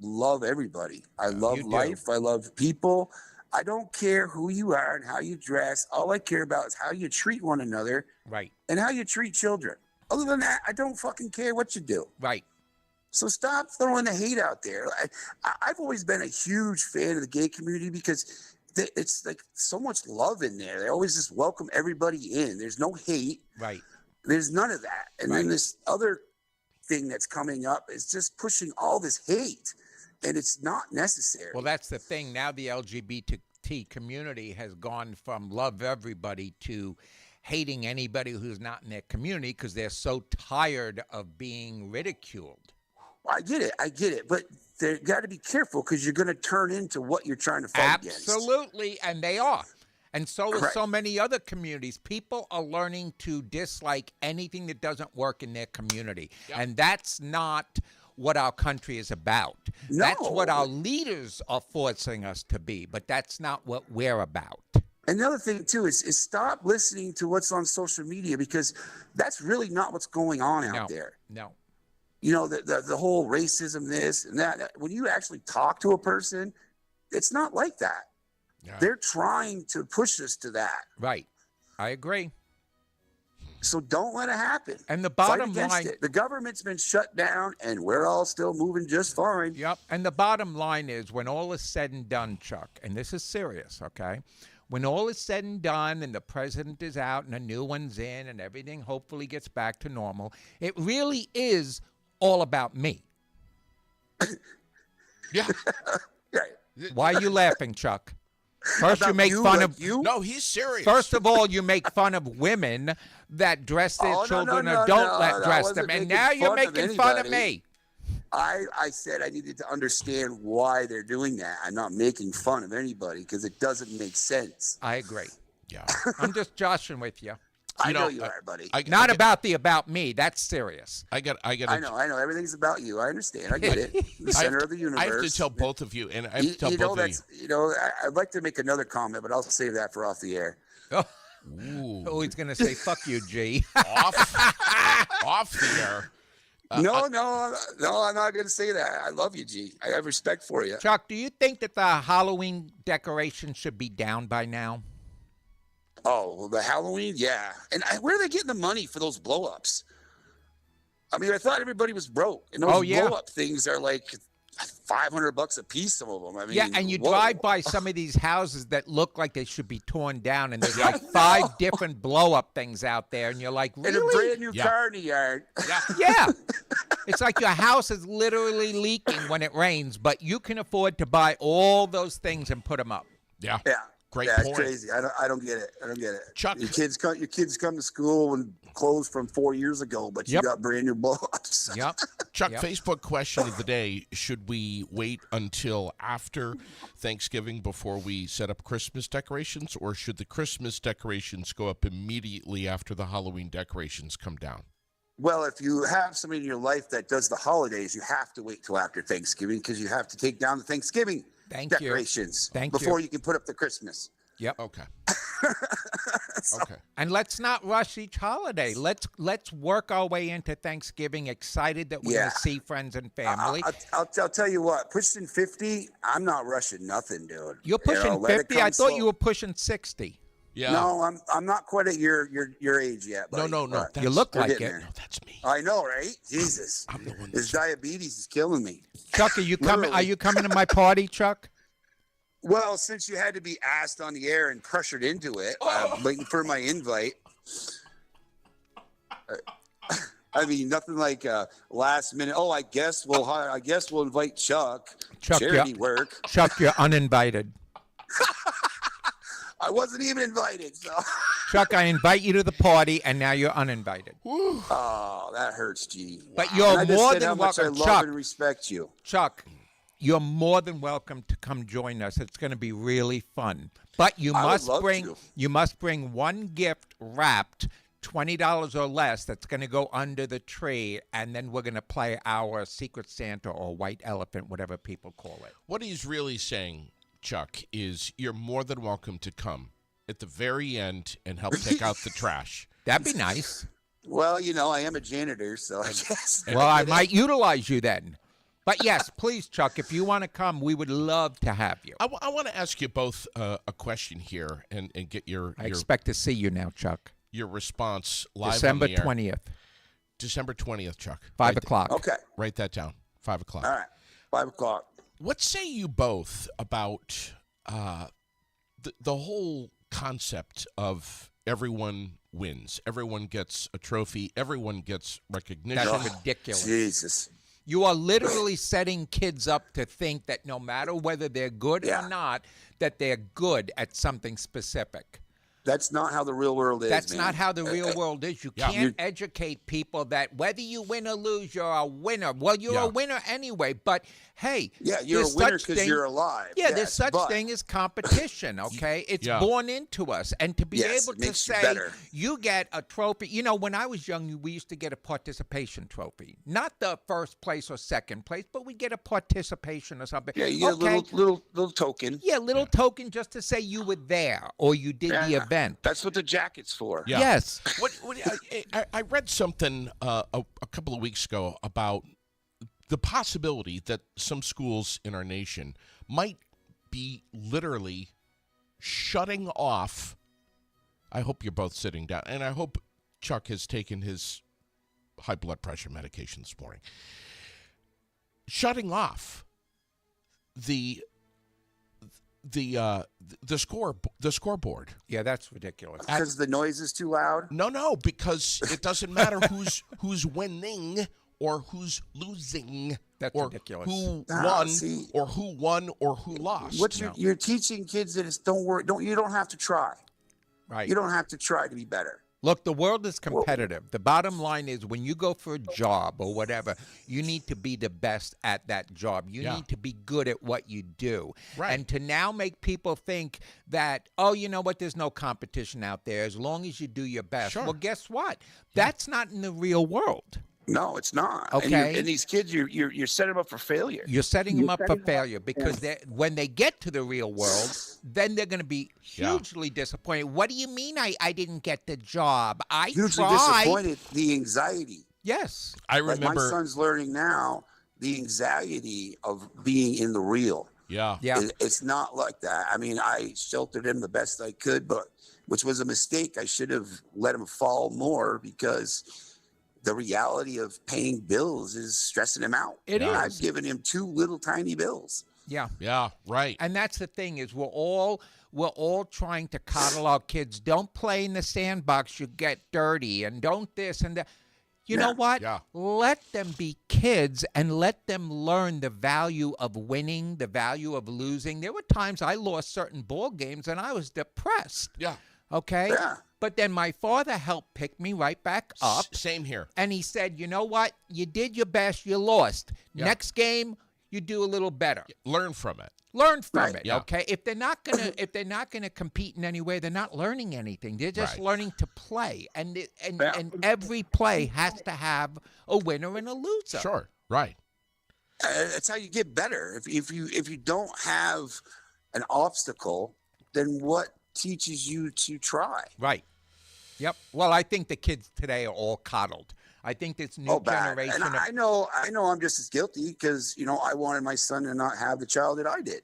love everybody. I love you do. life. I love people. I don't care who you are and how you dress. All I care about is how you treat one another Right, and how you treat children. Other than that, I don't fucking care what you do. right. So stop throwing the hate out there. I've always been a huge fan of the gay community because it's like so much love in there. They always just welcome everybody in. There's no hate. Right. There's none of that. And then Right. this other thing that's coming up is just pushing all this hate, and it's not necessary. Well, that's the thing. Now the LGBT community has gone from love everybody to hating anybody who's not in their community because they're so tired of being ridiculed. I get it, but they got to be careful because you're going to turn into what you're trying to fight against. Absolutely, and they are. And so is Right. so many other communities. People are learning to dislike anything that doesn't work in their community. Yep. And that's not what our country is about. That's what No. our leaders are forcing us to be, but that's not what we're about. Another thing too is stop listening to what's on social media because that's really not what's going on out there. No. You know, the whole racism, this and that. When you actually talk to a person, it's not like that. Yeah. They're trying to push us to that. Right. I agree. So don't let it happen. And the Fight bottom against line, it. The government's been shut down, and we're all still moving just fine. yep. And the bottom line is when all is said and done, Chuck, and this is serious, okay? When all is said and done and the president is out and a new one's in and everything hopefully gets back to normal, it really is all about me. Yeah. Right. Why are you laughing, Chuck? First, you About make you, fun like of. you. No, he's serious. First of all, you make fun of women that dress their Oh, no, children no, or don't no, let I dress wasn't them, and making now you're fun of making fun of anybody. me. I said I needed to understand why they're doing that. I'm not making fun of anybody because it doesn't make sense. I agree. Yeah. I'm just joshing with you. I know know, you are, buddy. Not I about me. That's serious. I got. I know. Everything's about you. I understand. I get it. The center of the universe. I have to tell both of you, and I have to tell you know, both of that's, you know, I'd like to make another comment, but I'll save that for off the air. Oh, you. oh, he's gonna say "fuck you, G." Off the air. No, I'm not going to say that. I love you, G. I have respect for you. Chuck, do you think that the Halloween decorations should be down by now? Oh, well, the Halloween, yeah. And where are they getting the money for those blow-ups? I mean, I thought everybody was broke, and those Oh, yeah. blow-up things are like $500 a piece. Some of them. I mean, Yeah, and you whoa. drive by some of these houses that look like they should be torn down, and there's like 5 different blow-up things out there, and you're like, and a really? brand new Yeah. car in the yard. Yeah. It's like your house is literally leaking when it rains, but you can afford to buy all those things and put them up. Yeah. Yeah. Great yeah, point. it's crazy. I don't get it. I don't get it. Chuck- Your kids come to school and clothes from 4 years ago, but Yep. you got brand new blow-ups. Yep. Chuck, Yep. Facebook question of the day: should we wait until after Thanksgiving before we set up Christmas decorations, or should the Christmas decorations go up immediately after the Halloween decorations come down? Well, if you have somebody in your life that does the holidays, you have to wait till after Thanksgiving because you have to take down the Thanksgiving Thank you. decorations Thank before you. you can put up the Christmas. Yep. Okay. So- Okay. And let's not rush each holiday. Let's work our way into Thanksgiving excited that we're Yeah. going to see friends and family. I'll tell you what, pushing 50, I'm not rushing nothing, dude. You're pushing let it 50. come I thought slow. you were pushing 60. Yeah. No, I'm not quite at your age yet. No. buddy, but That's, You look we're like getting it. there. No, that's me. I know, right? Jesus, I'm the one. his That's, diabetes is killing me. Chuck, are you coming? Are Literally. you coming to my party, Chuck? Well, since you had to be asked on the air and pressured into it, I'm waiting for my invite. I mean, nothing like last minute. Oh, I guess we'll invite Chuck. Chuck, Charity yeah. work. Chuck, you're uninvited. I wasn't even invited, so. Chuck, I invite you to the party, and now you're uninvited. Oh, that hurts, G. But And you're I just more said how than much I welcome. love Chuck, and respect you. Chuck, you're more than welcome to come join us. It's going to be really fun. But you I would must love bring to. you must bring one gift wrapped $20 or less that's going to go under the tree, and then we're going to play our Secret Santa or White Elephant, whatever people call it. what he's really saying, Chuck, is you're more than welcome to come at the very end and help take out the trash. That'd be nice. Well, you know, I am a janitor, so I guess. Well, I might utilize you then. But yes, please, Chuck, if you want to come, we would love to have you. I want to ask you both a question here and get your I expect to see you now, Chuck. your response live December on the air. 20th, December 20th, Chuck. 5 o'clock. Okay. Write that down. 5 o'clock. All right. 5 o'clock. What say you both about the whole concept of everyone wins. Everyone gets a trophy. Everyone gets recognition. That's ridiculous. Jesus. You are literally setting kids up to think that no matter whether they're good Yeah. or not, that they're good at something specific. That's not how the real world is. That's man. not how the real world is. You Yeah. can't educate people that whether you win or lose, you're a winner. Well, you're Yeah. a winner anyway, but hey, Yeah, you're a there's winner such because thing- you're alive. Yeah, there's Yes, such but thing as competition, okay? It's Yeah. born into us. And to be Yes, able it to makes you say better. you get a trophy, when I was young, we used to get a participation trophy. Not the first place or second place, but we get a participation or something. Yeah, you get okay. a little token. Yeah, little token just to say you were there or you did the Yeah. event. That's what the jacket's for. Yeah. Yes. I read something a couple of weeks ago about the possibility that some schools in our nation might be literally shutting off. I hope you're both sitting down, and I hope Chuck has taken his high blood pressure medication this morning. Shutting off the scoreboard. Yeah, that's ridiculous. Because the noise is too loud. No, because it doesn't matter who's winning or who's losing. That's or ridiculous. Who Ah, won see. or who won or who lost. What you're teaching kids that it's don't worry. You don't have to try. Right. You don't have to try to be better. Look, the world is competitive. The bottom line is when you go for a job or whatever, you need to be the best at that job. You Yeah. need to be good at what you do. Right. And to now make people think that, oh, you know what, there's no competition out there as long as you do your best. Sure. Well, guess what? That's not in the real world. No, it's not. Okay. And these kids, you're setting them up for failure. You're setting them up for failure because when they get to the real world, then they're going to be Yeah. hugely disappointed. What do you mean I didn't get the job? I Hugely tried. disappointed. The anxiety. Yes. I Like my remember. son's learning now the anxiety of being in the real. Yeah. Yeah. It's not like that. I mean, I sheltered him the best I could, but which was a mistake. I should have let him fall more because the reality of paying bills is stressing him out. It Yeah. I've is. given him 2 little tiny bills. Yeah. Yeah. Right. And that's the thing is we're all trying to coddle our kids. Don't play in the sandbox, you get dirty, and don't this and that. You know Yeah. what? Yeah. Let them be kids and let them learn the value of winning, the value of losing. There were times I lost certain ball games and I was depressed. Yeah. Okay? Yeah. But then my father helped pick me right back up. Same here. And he said, you know what? You did your best. You lost. Yeah. Next game, you do a little better. Learn from it. Learn from Right. it. Yeah. Okay. If they're not gonna compete in any way, they're not learning anything. They're just Right. learning to play. And Yeah. and every play has to have a winner and a loser. Sure. Right. That's how you get better. If you don't have an obstacle, then what teaches you to try? Right. Yep. Well, I think the kids today are all coddled. I think this new Bad. generation And of I know I'm just as guilty because I wanted my son to not have the child that I did.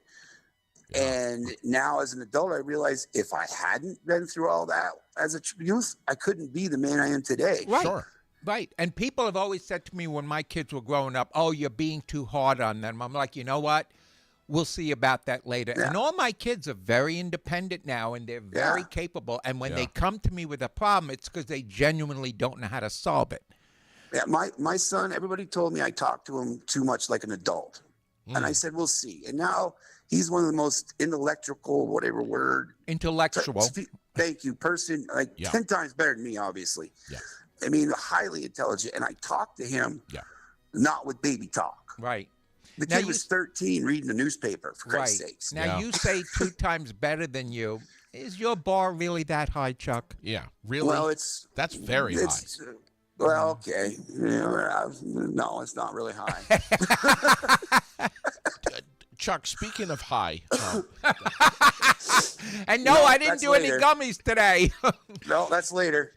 And now as an adult, I realize if I hadn't been through all that as a youth, I couldn't be the man I am today. Right. Sure. Right. And people have always said to me when my kids were growing up, oh, you're being too hard on them. I'm like, you know what? We'll see about that later. Yeah. And all my kids are very independent now and they're very Yeah. capable. And when Yeah. they come to me with a problem, it's because they genuinely don't know how to solve it. Yeah, my son, everybody told me I talked to him too much like an adult. And I said, we'll see. And now he's one of the most intellectual, whatever word. Intellectual. Thank you, person, like Yeah. 10 times better than me, obviously. Yeah. I mean, highly intelligent. And I talked to him Yeah. not with baby talk. Right. The Now kid you- was 13 reading the newspaper, for Right. Christ's sakes. Now Yeah. you say 2 times better than you. Is your bar really that high, Chuck? Yeah. Really. Well, That's very high. it's, well, okay. No, it's not really high. Chuck, speaking of high, And no, No, I didn't that's do any later. gummies today. No, that's later.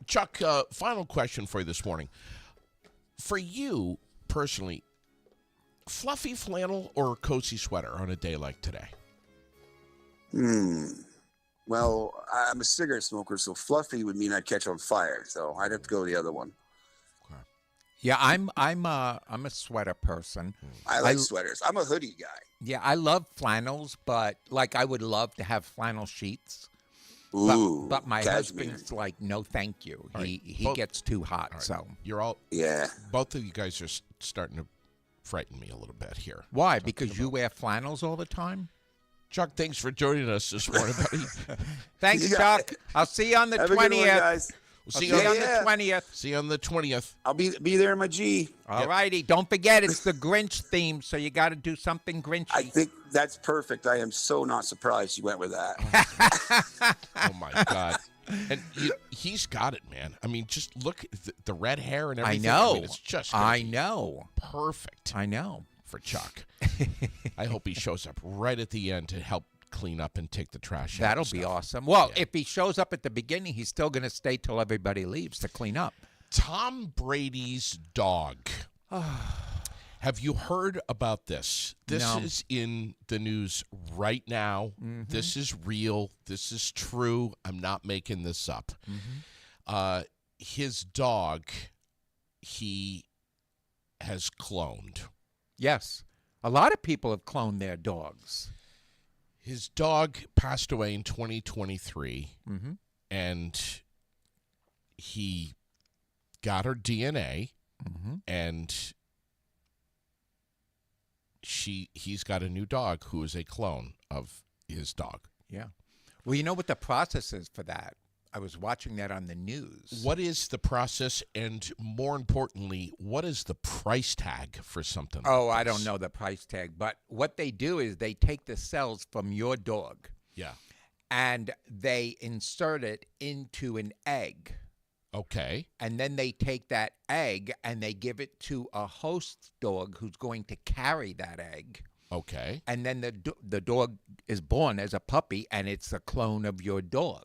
Chuck, final question for you this morning. For you personally, fluffy flannel or cozy sweater on a day like today? Well, I'm a cigarette smoker, so fluffy would mean I'd catch on fire. So I'd have to go with the other one. Yeah, I'm a sweater person. I like sweaters. I'm a hoodie guy. Yeah, I love flannels, but like I would love to have flannel sheets. Ooh, But my cashmere. husband's like, no, thank you. All right, He both- gets too hot. All right. So You're all Yeah. both of you guys are starting to frighten me a little bit here. why? Talking Because you about- wear flannels all the time. Chuck, thanks for joining us this morning, buddy. Thanks, You got Chuck. I'll see you on the Have a good one, 20th. guys. We'll I'll see see you you on on Yeah. the 20th. see you on the 20th. I'll be there in my G. All righty. Don't forget, it's the Grinch theme, so you got to do something Grinchy. I think that's perfect. I am so not surprised you went with that. Oh my God. And he's got it, man. I mean, just look at the red hair and I everything. know. mean, it's just gonna I be know. perfect I know. for Chuck. I hope he shows up right at the end to help clean up and take the trash out. That'll and be stuff. awesome. Well, Yeah. if he shows up at the beginning, he's still going to stay till everybody leaves to clean up. Tom Brady's dog. Have you heard about this? This No. is in the news right now. This is real. This is true. I'm not making this up. His dog, he has cloned. Yes. A lot of people have cloned their dogs. His dog passed away in 2023, Mm-hmm. and he got her DNA, Mm-hmm. and he's got a new dog who is a clone of his dog. Yeah. Well, you know what the process is for that? I was watching that on the news. What is the process, and more importantly, what is the price tag for something? Oh, like I this? don't know the price tag, but what they do is they take the cells from your dog Yeah. and they insert it into an egg. Okay. And then they take that egg and they give it to a host dog who's going to carry that egg. Okay. And then the dog is born as a puppy, and it's a clone of your dog.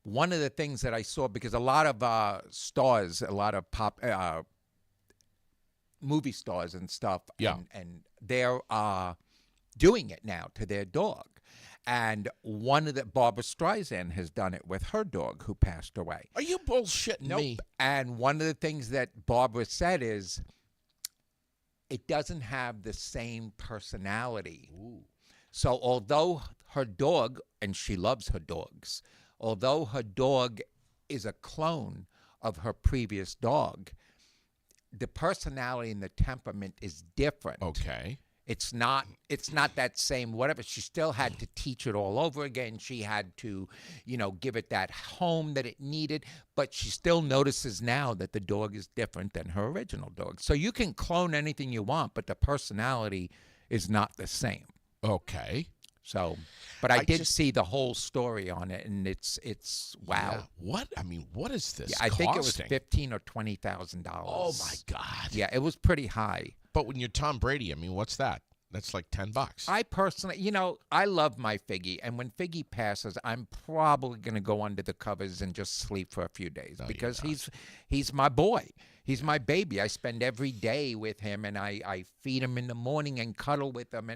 One of the things that I saw, because a lot of stars, a lot of movie stars and stuff, Yeah. and they're doing it now to their dog. And one of the Barbara Streisand has done it with her dog who passed away. Are you bullshitting me? And one of the things that Barbara said is, it doesn't have the same personality. So although her dog, and she loves her dogs, although her dog is a clone of her previous dog, the personality and the temperament is different. Okay. It's not that same whatever. She still had to teach it all over again. She had to, give it that home that it needed, but she still notices now that the dog is different than her original dog. So you can clone anything you want, but the personality is not the same. Okay. So, but I did just- see the whole story on it, and it's wow. Yeah. What? I mean, what is this? Yeah, I think it was costing? $15,000 or $20,000. Oh my God. Yeah, it was pretty high. But when you're Tom Brady, I mean, what's that? That's like $10. I personally, I love my Figgy, and when Figgy passes, I'm probably going to go under the covers and just sleep for a few days No, you're because not. he's my boy. He's my baby. I spend every day with him, and I feed him in the morning and cuddle with him.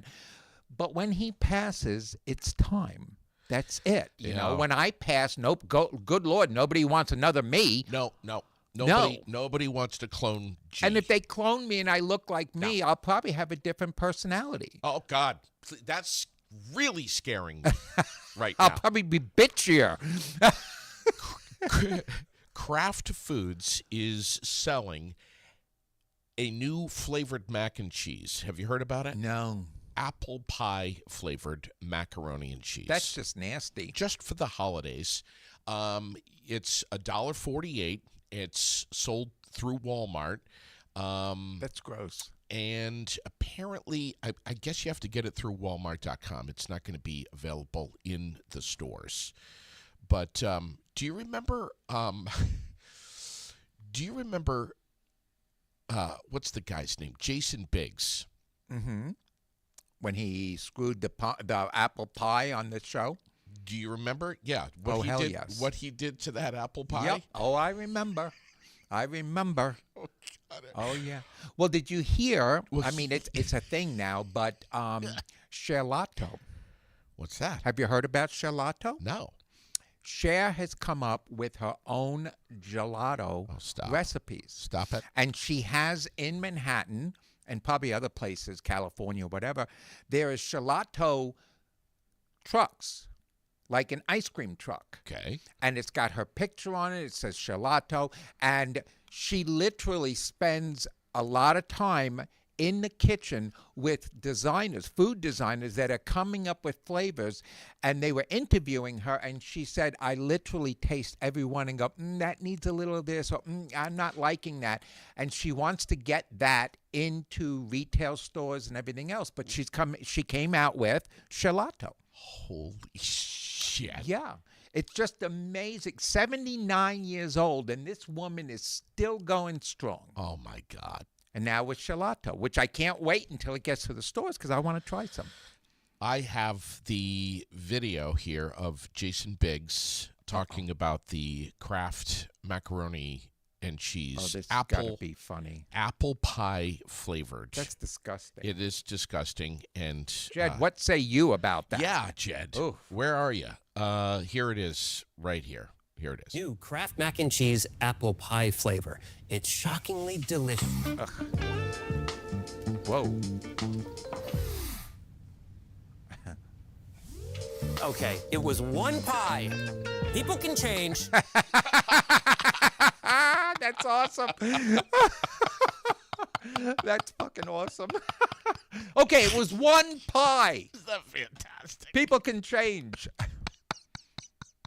But when he passes, it's time. That's it. You know, when I pass, good Lord, nobody wants another me. No. Nobody wants to clone G. And if they clone me and I look like me, I'll probably have a different personality. Oh God, that's really scaring me right I'll now. probably be bitchier. Kraft Foods is selling a new flavored mac and cheese. Have you heard about it? No, Apple pie flavored macaroni and cheese. that's just nasty. just for the holidays. It's $1.48. It's sold through Walmart. That's gross. And apparently, I guess you have to get it through Walmart.com. It's not going to be available in the stores. But do you remember? What's the guy's name? Jason Biggs. Mm-hmm. When he screwed the apple pie on the show. Do you remember? Yeah. Oh, he hell did, yes. What he did to that apple pie? Yep. Oh, I remember. Oh, God. Oh yeah. Well, did you hear? Well, I mean, it's a thing now, but Gelato. What's that? Have you heard about Gelato? No. Cher has come up with her own gelato stop. recipes. Stop it. And she has in Manhattan and probably other places, California, whatever, there is gelato trucks. like an ice cream truck. Okay. And it's got her picture on it. It says Gelato. And she literally spends a lot of time in the kitchen with designers, food designers that are coming up with flavors. And they were interviewing her, and she said, I literally taste every one and go, that needs a little of this, or I'm not liking that. And she wants to get that into retail stores and everything else. But she came out with Gelato. Holy shit. Yeah. It's just amazing. 79 years old, and this woman is still going strong. Oh, my God. And now with Gelato, which I can't wait until it gets to the stores because I want to try some. I have the video here of Jason Biggs talking about the Kraft macaroni and cheese. Oh, this has got to be funny. Apple pie flavored. That's disgusting. It is disgusting. And Jed, what say you about that? Yeah, Jed. Oof. Where are you? Here it is, right here. Here it is. New Kraft Mac and Cheese apple pie flavor. It's shockingly delicious. Whoa. Okay, it was one pie. People can change. That's awesome. That's fucking awesome. Okay, it was one pie. That's fantastic. People can change.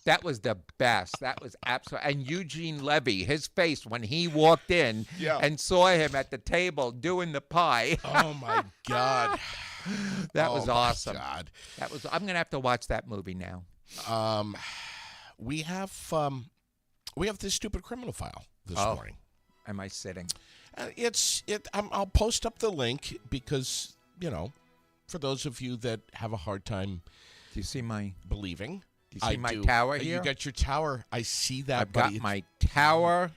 That was the best. That was absolutely. And Eugene Levy, his face when he walked in and saw him at the table doing the pie. Oh, my God. That was awesome. God. That was. I'm gonna have to watch that movie now. We have this stupid criminal file this morning. Am I sitting? I'll post up the link because for those of you that have a hard time. Do you see my believing? Do you see my tower here? You got your tower. I see that. I've got my tower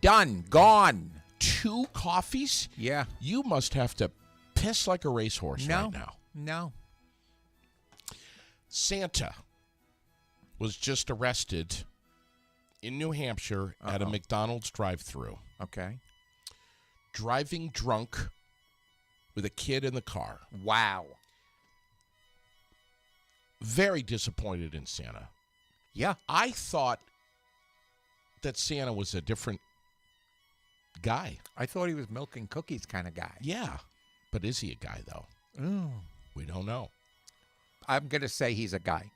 done. Gone. 2 coffees? Yeah. You must have to piss like a racehorse right now. No. Santa was just arrested in New Hampshire at a McDonald's drive-thru. Okay. Driving drunk with a kid in the car. Wow. Very disappointed in Santa. Yeah. I thought that Santa was a different guy. I thought he was milk and cookies kind of guy. Yeah. But is he a guy, though? Oh. We don't know. I'm going to say he's a guy.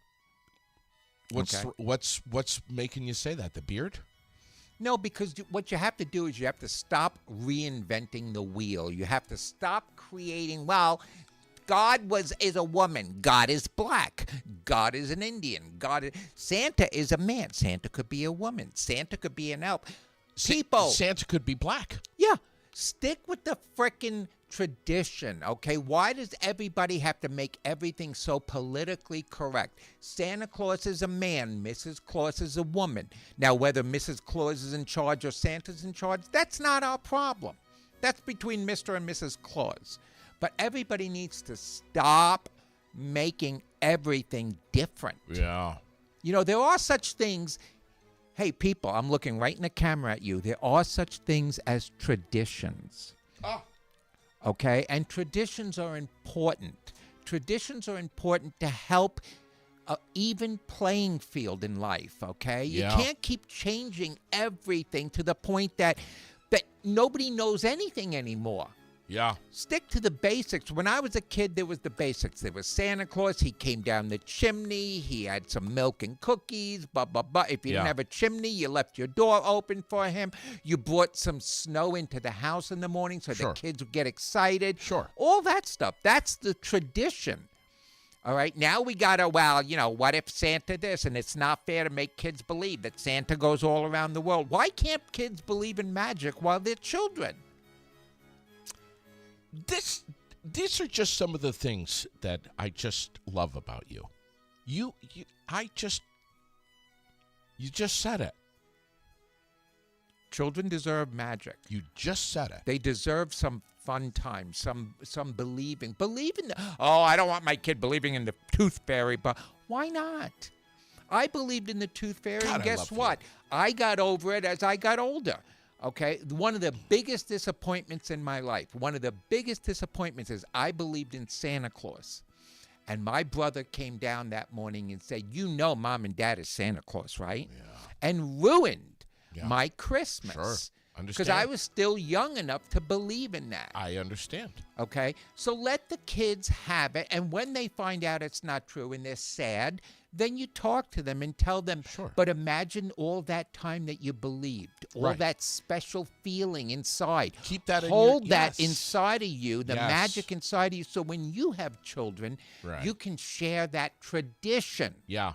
What's making you say that? The beard? No, because what you have to do is you have to stop reinventing the wheel. You have to stop creating, God is a woman. God is black. God is an Indian. Santa is a man. Santa could be a woman. Santa could be an elf. Santa could be black. Yeah. Stick with the frickin' tradition, okay? Why does everybody have to make everything so politically correct? Santa Claus is a man. Mrs. Claus is a woman. Now, whether Mrs. Claus is in charge or Santa's in charge, that's not our problem. That's between Mr. and Mrs. Claus. But everybody needs to stop making everything different. Yeah. There are such things. Hey, people, I'm looking right in the camera at you. There are such things as traditions. Oh. Okay? And traditions are important. Traditions are important to help an even playing field in life, okay? Yeah. You can't keep changing everything to the point that nobody knows anything anymore. Yeah. Stick to the basics. When I was a kid, there was the basics. There was Santa Claus. He came down the chimney. He had some milk and cookies, blah, blah, blah. If you didn't have a chimney, you left your door open for him. You brought some snow into the house in the morning so the kids would get excited. Sure. All that stuff. That's the tradition. All right. Now we got to, what if Santa this? And it's not fair to make kids believe that Santa goes all around the world. Why can't kids believe in magic while they're children? These are just some of the things that I just love about you. You just said it. Children deserve magic. You just said it. They deserve some fun time, some believing. I don't want my kid believing in the tooth fairy, but why not? I believed in the tooth fairy, God, and guess what? I got over it as I got older. Okay, one of the biggest disappointments in my life, is I believed in Santa Claus. And my brother came down that morning and said, you know Mom and Dad is Santa Claus, right? Yeah. And ruined Yeah. my Christmas. Sure. Because Understand. I was still young enough to believe in that. I understand. Okay? So let the kids have it. And when they find out it's not true and they're sad, then you talk to them and tell them, Sure. but imagine all that time that you believed, all Right. that special feeling inside. Keep that in Hold your, that yes. inside of you, the Yes. magic inside of you. So when you have children, Right. you can share that tradition. Yeah.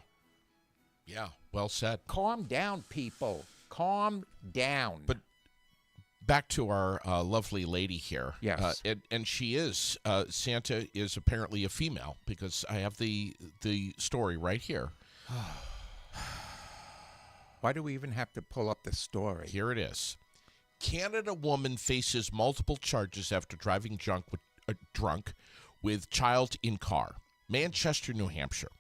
Yeah. Well said. Calm down, people. Calm down. But back to our lovely lady here. Yes. And she is, Santa is apparently a female because I have the story right here. Why do we even have to pull up the story? Here it is. Canada woman faces multiple charges after driving drunk with child in car. Manchester, New Hampshire.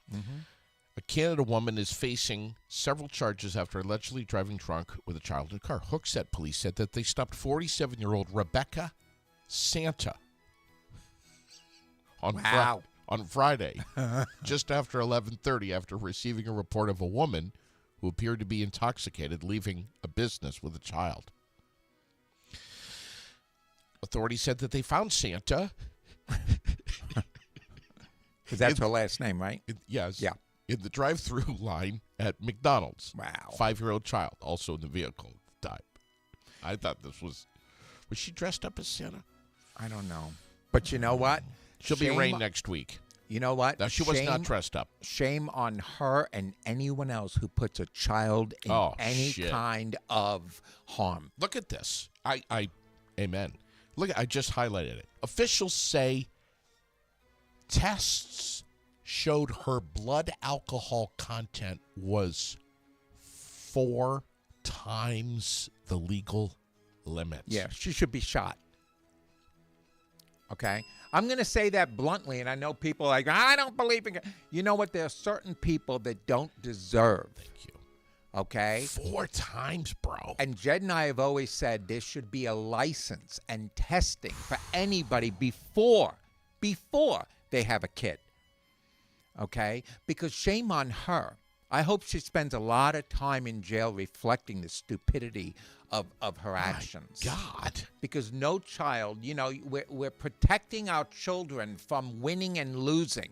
A Canada woman is facing several charges after allegedly driving drunk with a child in a car. Hooksett police said that they stopped 47-year-old Rebecca Santa on Wow. on Friday, just after 11:30, after receiving a report of a woman who appeared to be intoxicated leaving a business with a child. Authorities said that they found Santa. Because that's her last name, right? Yes. Yeah. In the drive-through line at McDonald's. Wow. 5-year-old child also in the vehicle at the time. I thought this was she dressed up as Santa? I don't know. But you know what? She'll be Shame- arraigned next week. You know what? Now, she was not dressed up. Shame on her and anyone else who puts a child in Oh, any shit. kind of harm. Look at this. Amen. Look, I just highlighted it. Officials say tests showed her blood alcohol content was 4 times the legal limit. Yeah, she should be shot. Okay? I'm going to say that bluntly, and I know people are like, I don't believe in... You know what? There are certain people that don't deserve. Thank you. Okay? 4 times, bro. And Jed and I have always said there should be a license and testing for anybody before they have a kid. Okay? Because shame on her. I hope she spends a lot of time in jail reflecting the stupidity of her actions. God. Because no child, we're protecting our children from winning and losing,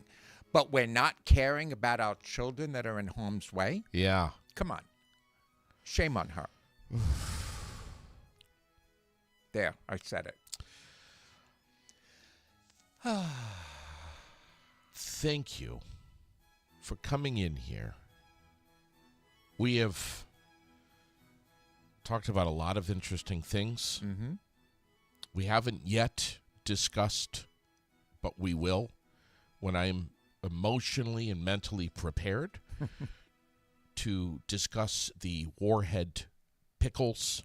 but we're not caring about our children that are in harm's way. Yeah. Come on. Shame on her. There, I said it. Thank you for coming in here. We have talked about a lot of interesting things. Mm-hmm. We haven't yet discussed, but we will when I'm emotionally and mentally prepared to discuss the Warhead pickles,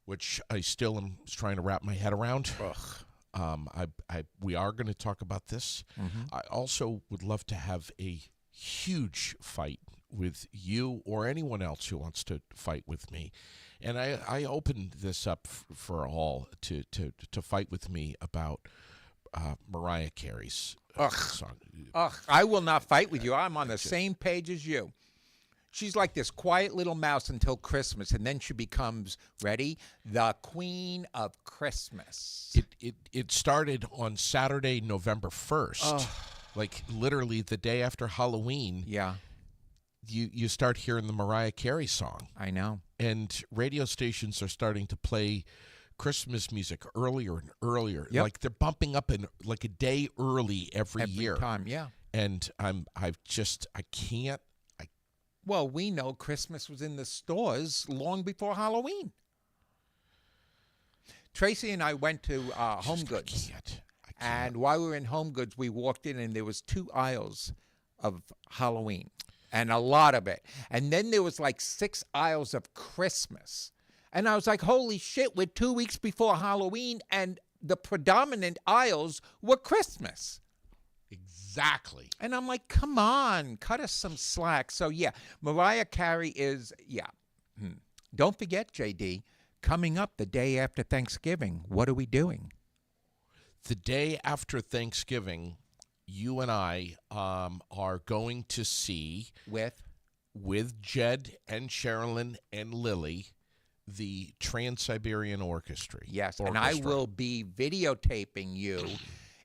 which I still am trying to wrap my head around. We are going to talk about this. Mm-hmm. I also would love to have a huge fight with you or anyone else who wants to fight with me. And I opened this up for all to fight with me about Mariah Carey's song. Ugh, I will not fight with you. I'm on the same page as you. She's like this quiet little mouse until Christmas, and then she becomes, ready, the queen of Christmas. It started on Saturday, November 1st. Like literally the day after Halloween. Yeah, You start hearing the Mariah Carey song. I know. And radio stations are starting to play Christmas music earlier and earlier. Yep. Like they're bumping up in like a day early every year. Time, yeah. And I can't. Well, we know Christmas was in the stores long before Halloween. Tracy and I went to Home Goods. I can't. And while we were in Home Goods, we walked in and there was 2 aisles of Halloween and a lot of it. And then there was like 6 aisles of Christmas. And I was like, holy shit, we're 2 weeks before Halloween and the predominant aisles were Christmas. Exactly. And I'm like, come on, cut us some slack. So, yeah, Mariah Carey is, yeah. Don't forget, JD, coming up the day after Thanksgiving, what are we doing? The day after Thanksgiving, you and I are going to see with Jed and Sherilyn and Lily the Trans-Siberian Orchestra. yes, and I will be videotaping you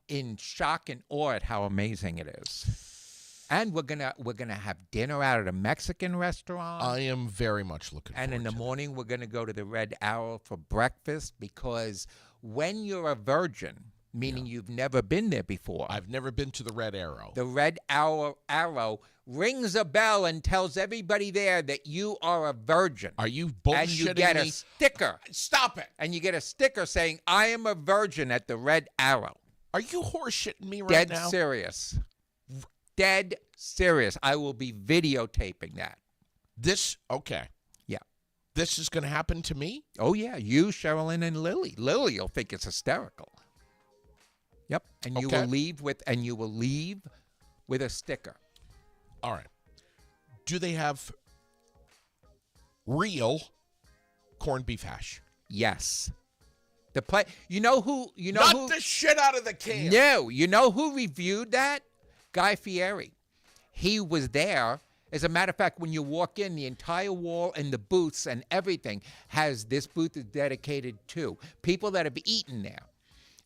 in shock and awe at how amazing it is. And we're gonna have dinner out at a Mexican restaurant. I am very much looking forward And in the to morning, we're going to go to the Red Arrow for breakfast because when you're a virgin, meaning you've never been there before, I've never been to the Red Arrow. the Red Arrow rings a bell and tells everybody there that you are a virgin. Are you bullshitting And you get me? a sticker. Stop it. And you get a sticker saying, I am a virgin at the Red Arrow. Are you horseshitting me right Dead now? serious. Dead serious. I will be videotaping that. Okay. Yeah. This is going to happen to me? Oh, yeah. You, Sherilyn, and Lily. Lily will think it's hysterical. Yep. And you Okay. will leave with a sticker. All right. Do they have real corned beef hash? Yes. You know who Not the shit out of the can. No, you know who reviewed that? Guy Fieri. He was there. As a matter of fact, when you walk in, the entire wall and the booths and everything has this booth is dedicated to people that have eaten there.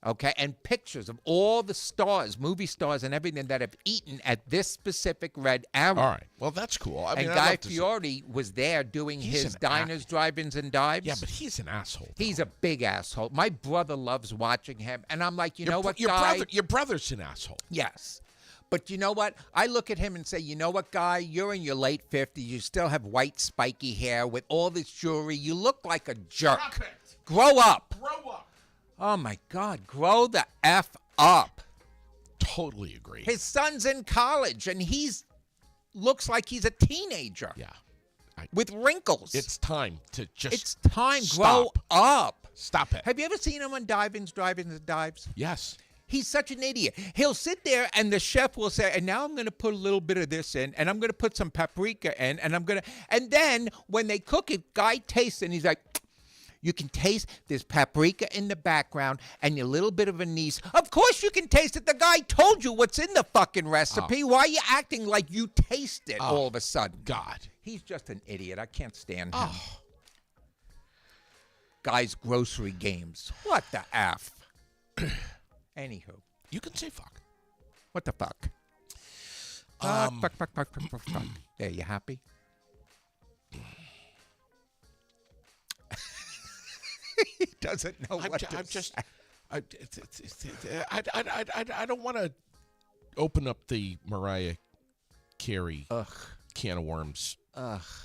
Okay, and pictures of all the stars, movie stars and everything that have eaten at this specific Red Arrow. All right. Well, that's cool. I mean, And I'd Guy love to see- Fieri was there doing He's his an diners, drive-ins, and dives. Yeah, but he's an asshole. He's a big asshole. My brother loves watching him, and I'm like, you know what, your Guy? your brother's an asshole. Yes. But you know what? I look at him and say, you know what, Guy? You're in your late 50s. You still have white, spiky hair with all this jewelry. You look like a jerk. Stop it. Grow up. Grow up. Oh, my God. Grow the F up. Totally agree. His son's in college, and looks like he's a teenager Yeah. with wrinkles. It's time to just It's time. Grow stop. up. Stop it. Have you ever seen him on drive-ins, and dives? Yes. He's such an idiot. He'll sit there and the chef will say, and now I'm going to put a little bit of this in, and I'm going to put some paprika in, and then when they cook it, Guy tastes it, and he's like, you can taste there's paprika in the background and a little bit of anise. Of course you can taste it. The guy told you what's in the fucking recipe. Why are you acting like you taste it all of a sudden? God. He's just an idiot. I can't stand him. Guy's grocery games. What the F? Anywho. You can say fuck. What the fuck? Fuck. There, you happy? He doesn't know what to say. I don't want to open up the Mariah Carey can of worms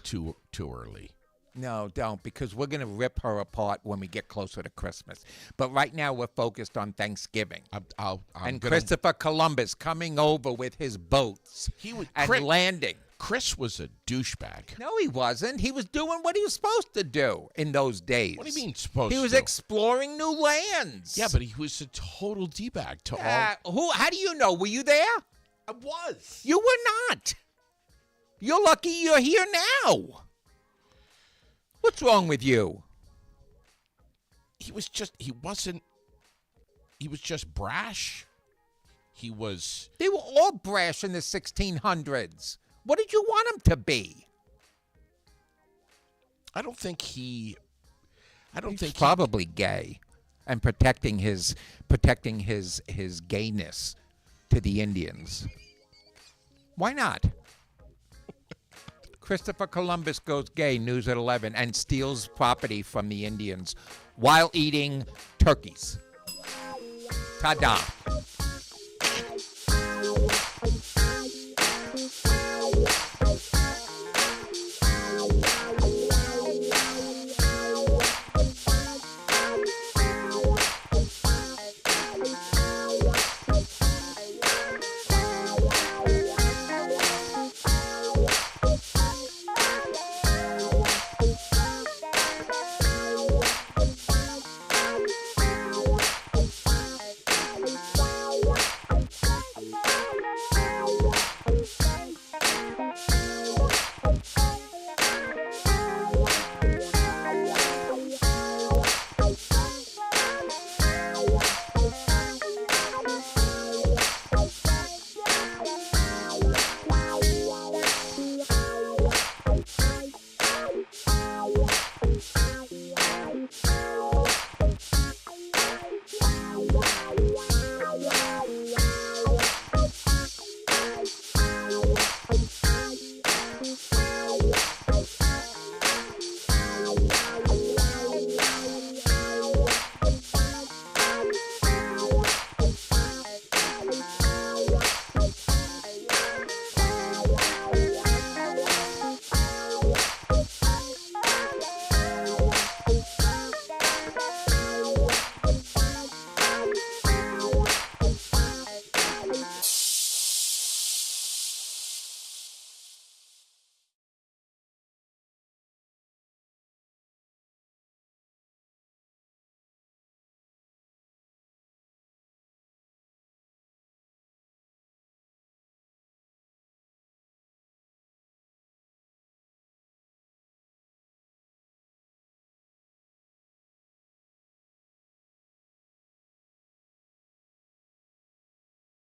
too early. No, don't, because we're going to rip her apart when we get closer to Christmas. But right now we're focused on Thanksgiving. I'm Christopher Columbus coming over with his boats landing. Chris was a douchebag. No, he wasn't. He was doing what he was supposed to do in those days. What do you mean supposed to? He was exploring new lands. Yeah, but he was a total D-bag to all. How do you know? Were you there? I was. You were not. You're lucky you're here now. What's wrong with you? He was just brash. They were all brash in the 1600s. What did you want him to be? He's probably gay and protecting his gayness to the Indians. Why not? Christopher Columbus goes gay, news at 11, and steals property from the Indians while eating turkeys. Ta-da.